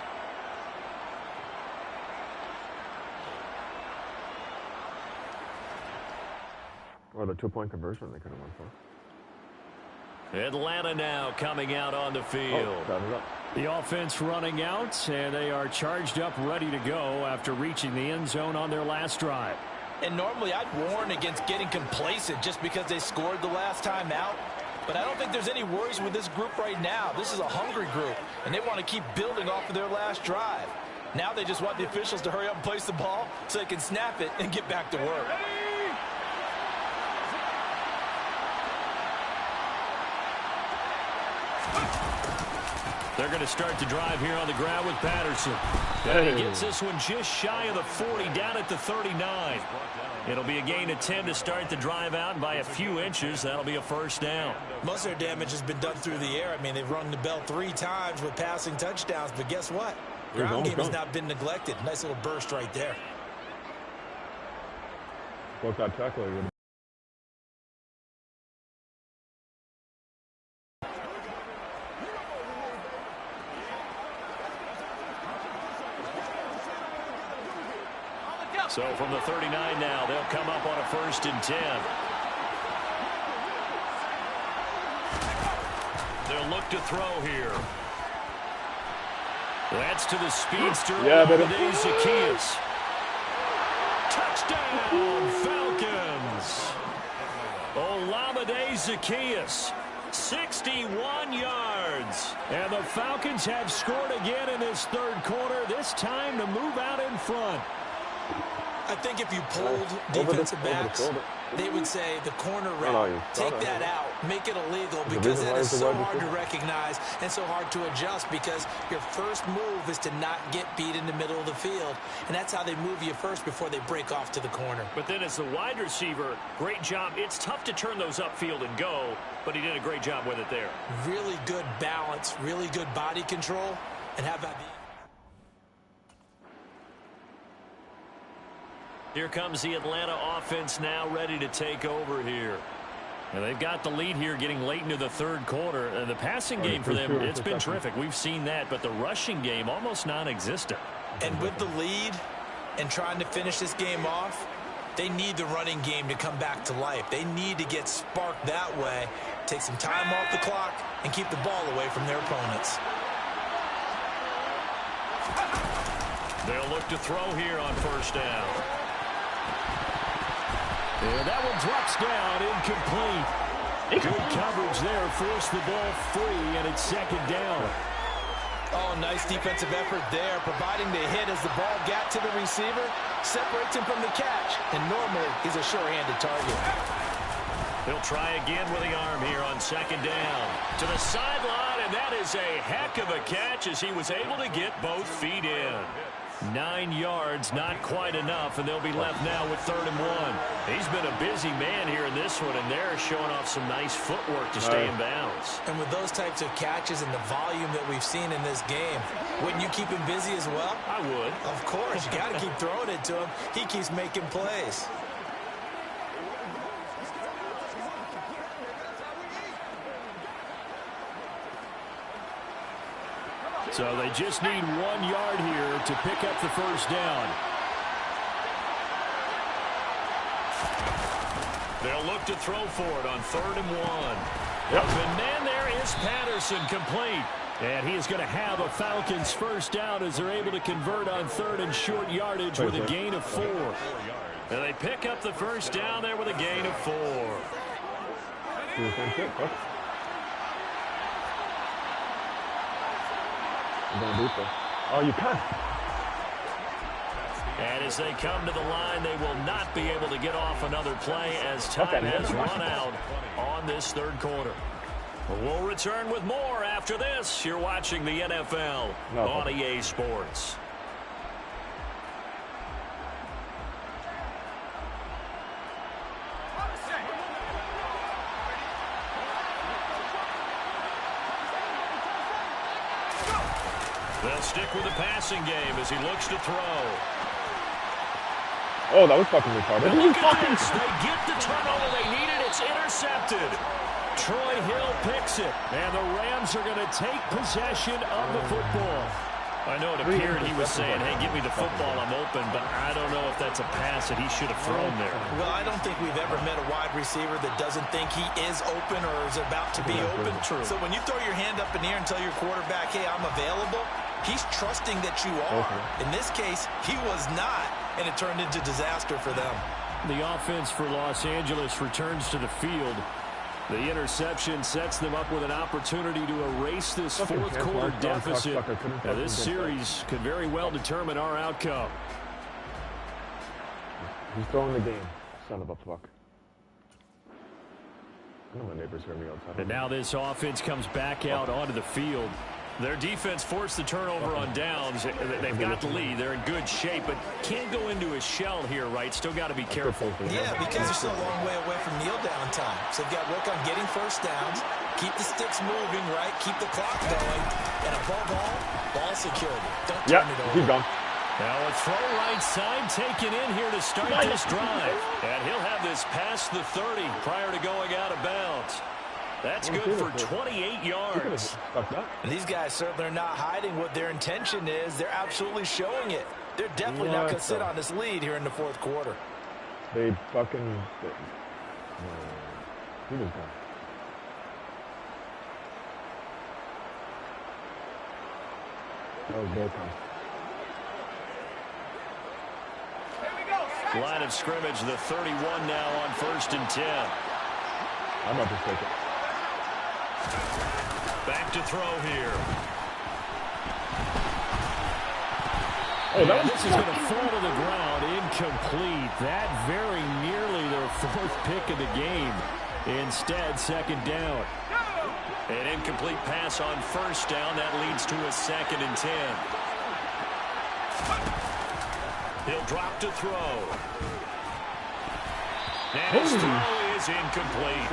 Or the 2-point conversion they could have won for. Atlanta now coming out on the field. Oh, the offense running out, and they are charged up, ready to go after reaching the end zone on their last drive. And normally I'd warn against getting complacent just because they scored the last time out. But I don't think there's any worries with this group right now. This is a hungry group, and they want to keep building off of their last drive. Now they just want the officials to hurry up and place the ball so they can snap it and get back to work. They're going to start the drive here on the ground with Patterson. And he gets this one just shy of the 40, down at the 39. It'll be a gain of 10 to start the drive out by a few inches. That'll be a first down. Most of their damage has been done through the air. I mean, they've rung the bell 3 times with passing touchdowns, but guess what? Ground game has not been neglected. Nice little burst right there. Broke that tackle. So from the 39 now, they'll come up on a 1st and 10. They'll look to throw here. That's to the speedster. Yeah, Zacchaeus. Touchdown, Falcons. Olamide Zacchaeus. 61 yards. And the Falcons have scored again in this 3rd quarter, this time to move out in front. I think if you polled defensive backs, they would say the corner route, take that out, make it illegal, because that is so hard to recognize and so hard to adjust, because your first move is to not get beat in the middle of the field, and that's how they move you first before they break off to the corner. But then as the wide receiver, great job. It's tough to turn those upfield and go, but he did a great job with it there. Really good balance, really good body control, and how about the... Here comes the Atlanta offense now ready to take over here. And they've got the lead here getting late into the 3rd quarter. And the passing game for them, it's been terrific. We've seen that, but the rushing game almost non-existent. And with the lead and trying to finish this game off, they need the running game to come back to life. They need to get sparked that way, take some time off the clock, and keep the ball away from their opponents. They'll look to throw here on 1st down. And that one drops down, incomplete. Good coverage there, forced the ball free, and it's 2nd down. Oh, nice defensive effort there, providing the hit as the ball got to the receiver, separates him from the catch, and normally he's a sure-handed target. He'll try again with the arm here on 2nd down. To the sideline, and that is a heck of a catch as he was able to get both feet in. 9 yards, not quite enough, and they'll be left now with 3rd and 1. He's been a busy man here in this one, and they're showing off some nice footwork to stay in bounds. And with those types of catches and the volume that we've seen in this game, wouldn't you keep him busy as well? I would. Of course. You got to keep throwing it to him. He keeps making plays. So they just need 1 yard here to pick up the 1st down. They'll look to throw for it on 3rd and 1. Yep. And then there is Patterson, complete. And he is going to have a Falcons 1st down as they're able to convert on 3rd and short yardage with a gain of 4. And they pick up the 1st down there with a gain of 4. Oh, you can. And as they come to the line, they will not be able to get off another play as time has run out on this 3rd quarter. We'll return with more after this. You're watching the NFL on EA Sports. They'll stick with the passing game as he looks to throw. Oh, that was fucking retarded. Look at this. They get the turnover they needed. It's intercepted. Troy Hill picks it. And the Rams are going to take possession of the football. I know it appeared he was saying, hey, give me the football, I'm open, but I don't know if that's a pass that he should have thrown there. Well, I don't think we've ever met a wide receiver that doesn't think he is open or is about to be open. True. So when you throw your hand up in the air and tell your quarterback, hey, I'm available, he's trusting that you are. In this case, he was not, and it turned into disaster for them. The offense for Los Angeles returns to the field. The interception sets them up with an opportunity to erase this fourth quarter deficit. Now, this series could very well determine our outcome. He's throwing the game. Son of a fuck. I know my neighbors hear me outside. And now this offense comes back out onto the field. Their defense forced the turnover on downs. They've got the lead. They're in good shape, but can't go into a shell here, right? Still got to be careful. Yeah, because they're still a long way away from kneel down time. So they've got to work on getting first downs, keep the sticks moving, right? Keep the clock going, and above all, ball security. Don't turn it over. Keep going. Now a throw right side taken in here to start this drive. And he'll have this past the 30 prior to going out of bounds. That's good for 28 yards. And these guys certainly are not hiding what their intention is. They're absolutely showing it. They're definitely not going to sit on this lead here in the fourth quarter. They fucking... He was gone. That was their time. Line of scrimmage, the 31 now on 1st and 10. I'm about to take it. Back to throw here. Oh, this is going to fall to the ground, incomplete. That very nearly their 4th pick of the game. Instead, 2nd down. An incomplete pass on 1st down. That leads to a 2nd and 10. He'll drop to throw. And his throw is incomplete.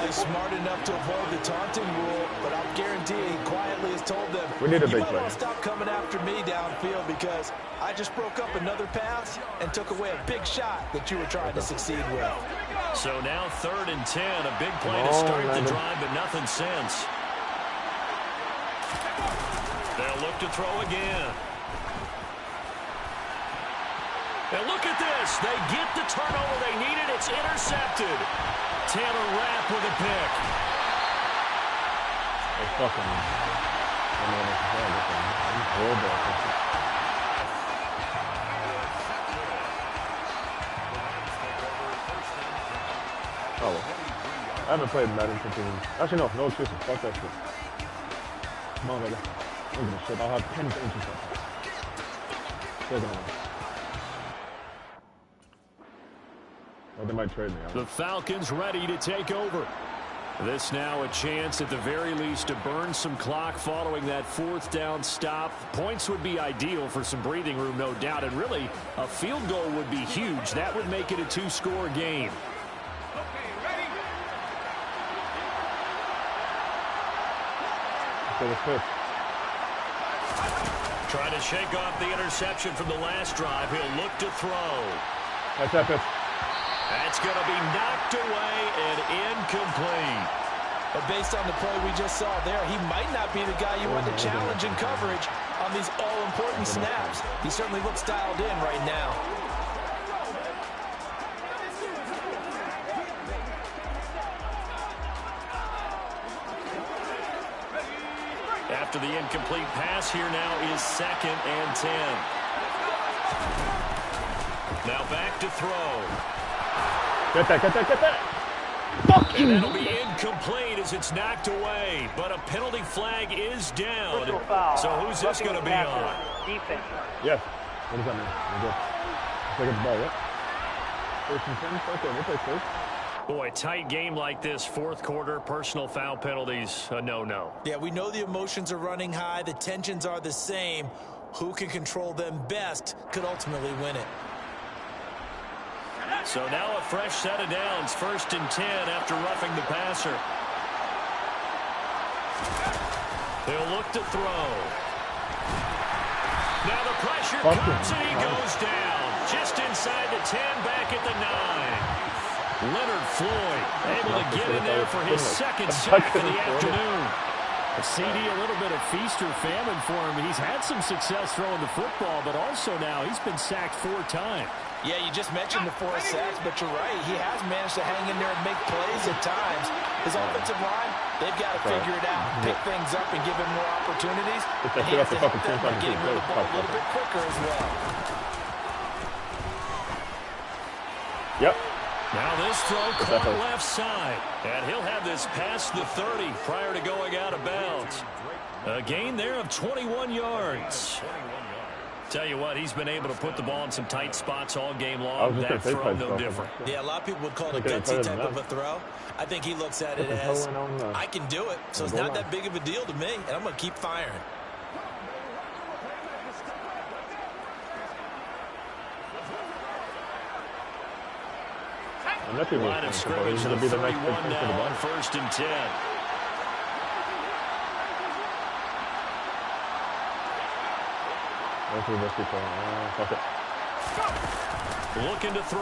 He's smart enough to avoid the taunting rule, but I'll guarantee he quietly has told them, we need a big you play. might stop coming after me downfield because I just broke up another pass and took away a big shot that you were trying to succeed with. So now 3rd and 10, a big play to start the drive, but nothing since. They'll look to throw again. And look at this. They get the turnover they needed. It's intercepted. Taylor Rapp with a pick. Oh, I haven't played Madden 15. Actually, no excuses. Fuck that shit. Come on, baby. Look at this shit. I'll have 10 interceptions. Still gonna win. Well, they might trade me. The Falcons ready to take over. This now a chance at the very least to burn some clock following that 4th down stop. Points would be ideal for some breathing room, no doubt. And really, a field goal would be huge. That would make it a 2-score game. Trying to shake off the interception from the last drive. He'll look to throw. That's epic. That's going to be knocked away and incomplete. But based on the play we just saw there, he might not be the guy you want to challenge in coverage on these all-important snaps. He certainly looks dialed in right now. After the incomplete pass, here now is 2nd and 10. Now back to throw. Get that. And that'll be incomplete as it's knocked away. But a penalty flag is down. So who's this going to be on? Defense. Yes. What does that mean? We're good. Take the ball, yep. 1st and 10. Okay, we'll take 1st. Boy, tight game like this, 4th quarter, personal foul penalties, a no-no. Yeah, we know the emotions are running high. The tensions are the same. Who can control them best could ultimately win it. So now a fresh set of downs, 1st and 10 after roughing the passer. He'll look to throw. Now the pressure comes and he goes down. Just inside the 10, back at the 9. Leonard Floyd able to get in there for his 2nd sack of the afternoon. A CD, a little bit of feast or famine for him. He's had some success throwing the football, but also now he's been sacked 4 times. Yeah, you just mentioned the 4 sacks, but you're right. He has managed to hang in there and make plays at times. His offensive line, they've got to figure it out, pick things up, and give him more opportunities. And he has to help them by getting rid of the ball a little bit quicker as well. Yep. Now this throw caught left side, and he'll have this past the 30 prior to going out of bounds. A gain there of 21 yards. Tell you what, he's been able to put the ball in some tight spots all game long. That throw, no different. Yeah, a lot of people would call it a gutsy type of a throw. I think he looks at it as, I can do it, so it's not that big of a deal to me, and I'm going to keep firing. Line of scrimmage to the 31 now on 1st and 10. Fuck it. Looking to throw.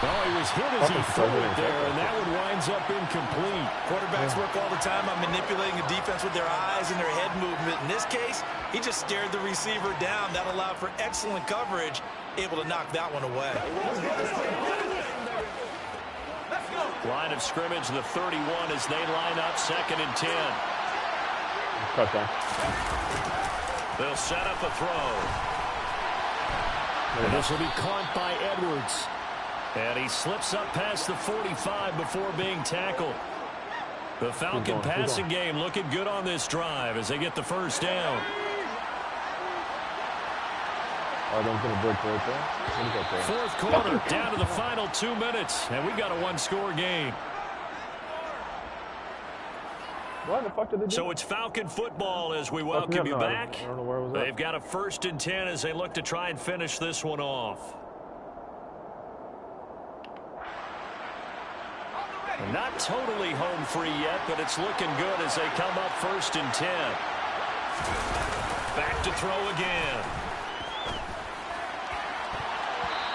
Well, he was hit as he threw it there, and that one winds up incomplete. Quarterbacks work all the time on manipulating the defense with their eyes and their head movement. In this case, he just stared the receiver down. That allowed for excellent coverage, able to knock that one away. Line of scrimmage, the 31 as they line up 2nd and 10. They'll set up a throw. And this will be caught by Edwards. And he slips up past the 45 before being tackled. The Falcon passing game looking good on this drive as they get the first down. Fourth quarter, down to the final 2 minutes, and we got a 1-score game. Why the fuck did they do So it's Falcon football as we welcome you back. I don't know where it was. They've got a 1st and 10 as they look to try and finish this one off. Not totally home free yet, but it's looking good as they come up 1st and 10. Back to throw again.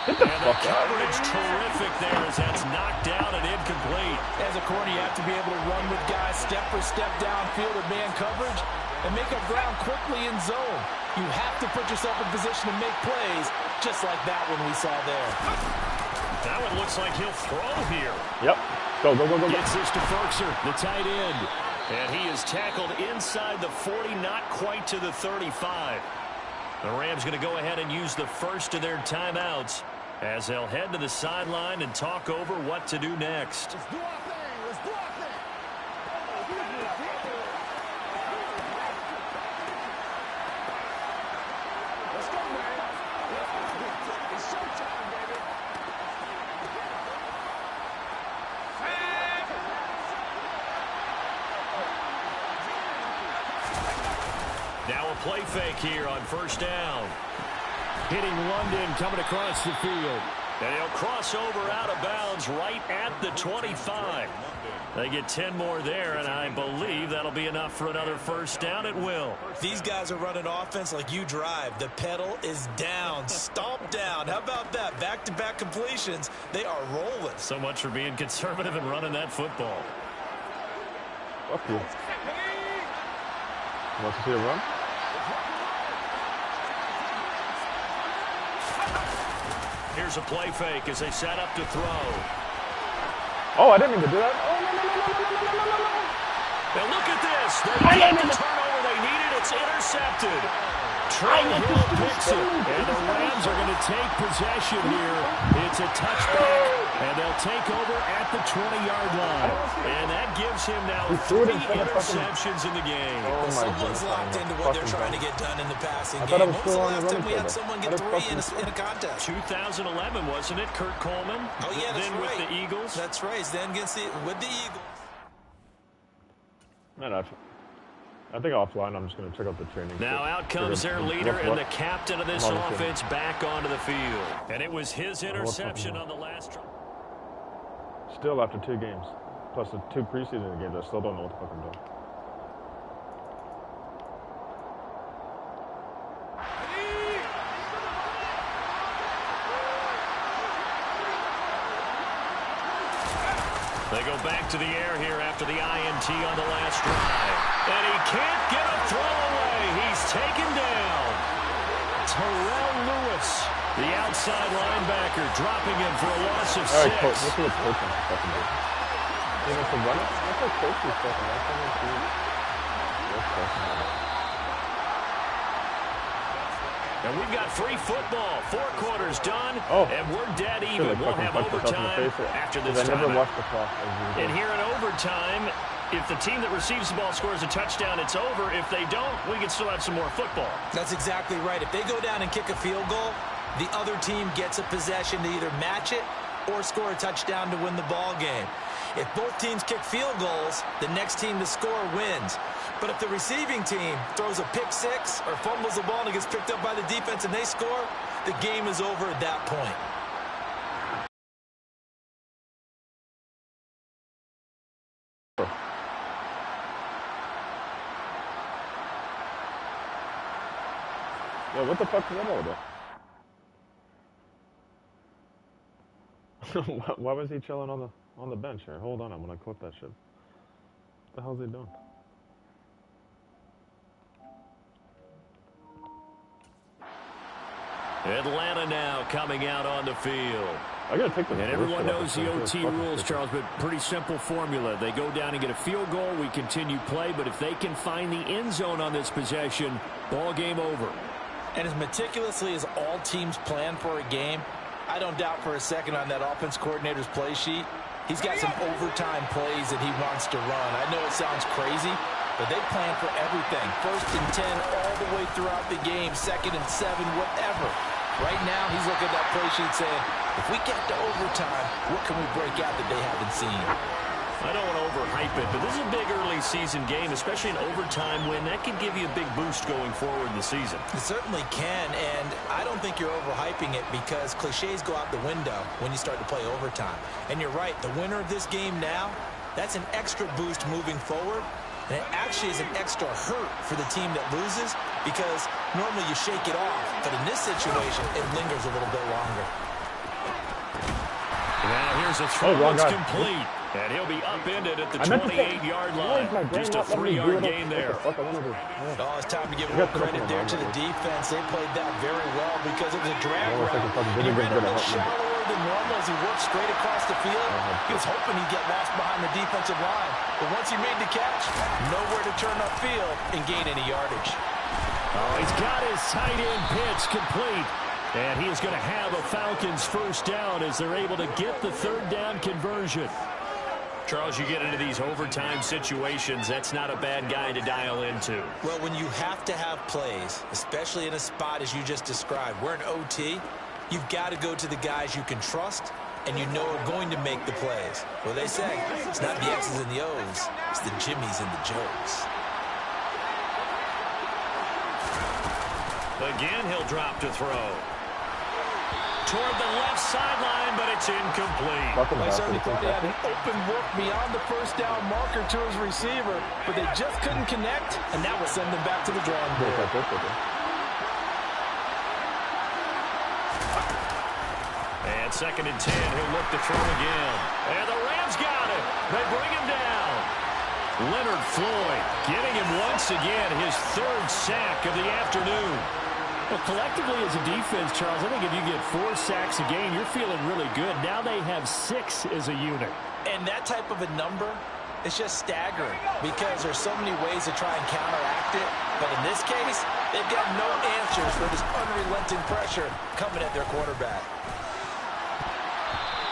And the coverage terrific there as that's knocked down and incomplete. As a corner, you have to be able to run with guys step for step downfield or man coverage and make up ground quickly in zone. You have to put yourself in position to make plays, just like that one we saw there. That one looks like he'll throw here. Yep. Go. Gets this to Ferkser, the tight end. And he is tackled inside the 40, not quite to the 35. The Rams going to go ahead and use the first of their timeouts as they'll head to the sideline and talk over what to do next. Let's do our thing. Let's do our thing. Let's go, man. It's showtime, baby. Now a play fake here on 1st down. Hitting London coming across the field. And he'll cross over out of bounds right at the 25. They get 10 more there, and I believe that'll be enough for another 1st down. It will. These guys are running offense like you drive. The pedal is down, stomp down. How about that? Back-to-back completions. They are rolling. So much for being conservative and running that football. Fuck you. Want to see a run? Here's a play fake as they set up to throw. Oh, I didn't mean to do that. Oh, no. Now look at this. They get the turnover they needed. It's intercepted. Trey Hill picks it. And the Rams are going to take possession here. It's a touchback, and they'll take over at the 20-yard line. And that gives him now 3 interceptions in the game. Oh, my Someone's locked into what they're trying to get done in the passing game. When was the last time we had someone get 3 in a contest? 2011, wasn't it, Kurt Coleman? Oh, yeah, that's then right. With the Eagles. That's right. Then with the Eagles. No, I think offline I'm just going to check out the training. Now out comes their leader and the captain of this offense back onto the field. And it was his interception on the last drive. Still after 2 games, plus the 2 preseason games, I still don't know what the fuck I'm doing. They go back to the air here after the INT on the last drive. And he can't get a throw away. He's taken down. Terrell Lewis, the outside linebacker, dropping him for a loss of 6. All right, coach. This is a coaching second base. You know, to run it, that's a coaching second. That's and we've got free football. 4 quarters done, and we're dead even. We'll have overtime after this time. And here in overtime, if the team that receives the ball scores a touchdown, it's over. If they don't, we can still have some more football. That's exactly right. If they go down and kick a field goal, the other team gets a possession to either match it or score a touchdown to win the ball game. If both teams kick field goals, the next team to score wins. But if the receiving team throws a pick 6 or fumbles the ball and it gets picked up by the defense and they score, the game is over at that point. Yo, what the fuck is that all about? Why was he chilling on the bench here? Hold on, I'm gonna clip that shit. What the hell's he doing? Atlanta now coming out on the field. I gotta take the and everyone knows the OT rules, Charles, but pretty simple formula. They go down and get a field goal, we continue play, but if they can find the end zone on this possession, ball game over. And as meticulously as all teams plan for a game, I don't doubt for a second on that offense coordinator's play sheet, he's got some overtime plays that he wants to run. I know it sounds crazy, but they plan for everything. 1st and 10 all the way throughout the game, 2nd and 7, whatever. Right now, he's looking at that play sheet saying, if we get to overtime, what can we break out that they haven't seen? I don't want to overhype it, but this is a big early season game, especially an overtime win. That could give you a big boost going forward in the season. It certainly can, and I don't think you're overhyping it because cliches go out the window when you start to play overtime. And you're right, the winner of this game now, that's an extra boost moving forward. And it actually is an extra hurt for the team that loses because normally you shake it off. But in this situation, it lingers a little bit longer. Now here's a throw that's complete. And he'll be upended at the 28-yard line. Just a 3-yard gain there. Oh, it's time to give more credit there to the defense. They played that very well because it was a drag route. He ran a bit shallower than normal as he worked straight across the field. He was hoping he'd get lost behind the defensive line. But once he made the catch, nowhere to turn upfield and gain any yardage. Oh, he's got his tight end pitch complete. And he is going to have a Falcons first down as they're able to get the 3rd down conversion. Charles, you get into these overtime situations, that's not a bad guy to dial into. Well, when you have to have plays, especially in a spot as you just described, we're in OT, you've got to go to the guys you can trust and you know are going to make the plays. Well, they say it's not the X's and the O's, it's the Jimmies and the Joes. Again, he'll drop to throw. Toward the left sideline, but it's incomplete. I certainly thought he had an open look beyond the first down marker to his receiver, but they just couldn't connect, and that will send them back to the drawing board. And 2nd and 10, he'll look to throw again. And the Rams got it. They bring him down. Leonard Floyd getting him once again, his 3rd sack of the afternoon. Well, collectively as a defense, Charles, I think if you get 4 sacks a game, you're feeling really good. Now they have 6 as a unit. And that type of a number is just staggering because there's so many ways to try and counteract it. But in this case, they've got no answers for this unrelenting pressure coming at their quarterback.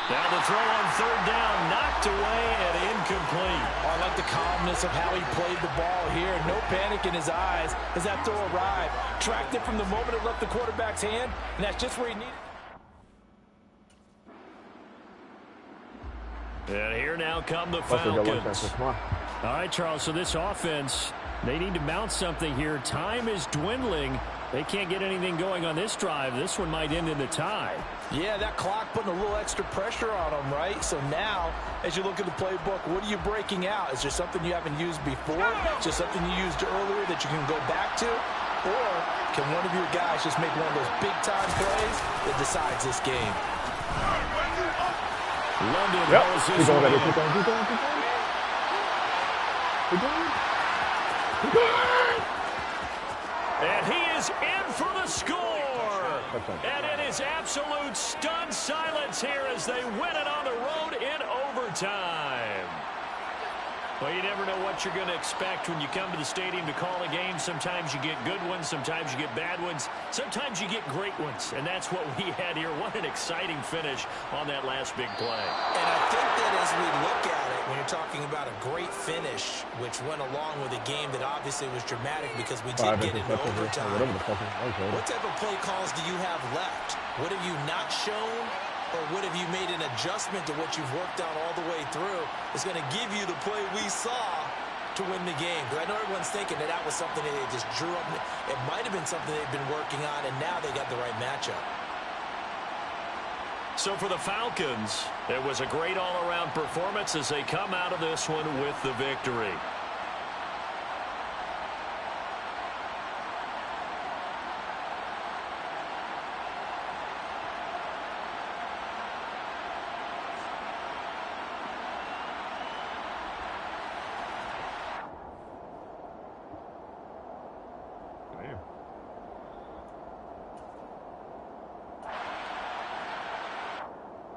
Now the throw on 3rd down, knocked away and incomplete. Oh, I like the calmness of how he played the ball here. No panic in his eyes as that throw arrived. Tracked it from the moment it left the quarterback's hand, and that's just where he needed it. And here now come the Falcons. All right, Charles, so this offense, they need to mount something here. Time is dwindling. They can't get anything going on this drive. This one might end in the tie. Yeah, that clock putting a little extra pressure on them, right? So now, as you look at the playbook, what are you breaking out? Is there something you haven't used before? Is there something you used earlier that you can go back to? Or can one of your guys just make one of those big-time plays that decides this game? London Yep. holds Keep this going, one baby. in. Keep going. Keep going. Keep going. Keep going. Keep going. And he is in for the score. And it is absolute stunned silence here as they win it on the road in overtime. Well, you never know what you're going to expect when you come to the stadium to call a game. Sometimes you get good ones. Sometimes you get bad ones. Sometimes you get great ones. And that's what we had here. What an exciting finish on that last big play. And I think that as we look at it, when you're talking about a great finish, which went along with a game that obviously was dramatic because we did get into overtime. What type of play calls do you have left? What have you not shown? Or what have you made an adjustment to what you've worked on all the way through is going to give you the play we saw to win the game? Because I know everyone's thinking that was something that they just drew up. It might have been something they've been working on, and now they got the right matchup. So for the Falcons, it was a great all-around performance as they come out of this one with the victory.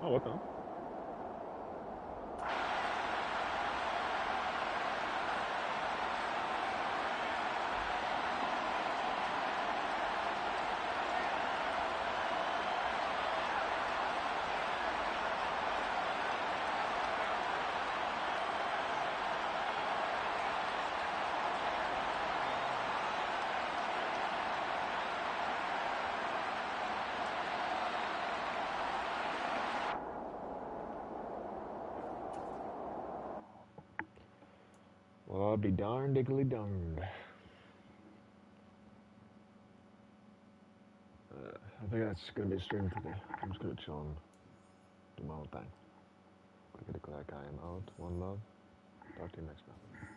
Oh, what the? Well, I'll be darned diggly darned. I think that's going to be a stream today. I'm just going to chill and do my own thing. Clickety clack, I am out. One love. Talk to you next time.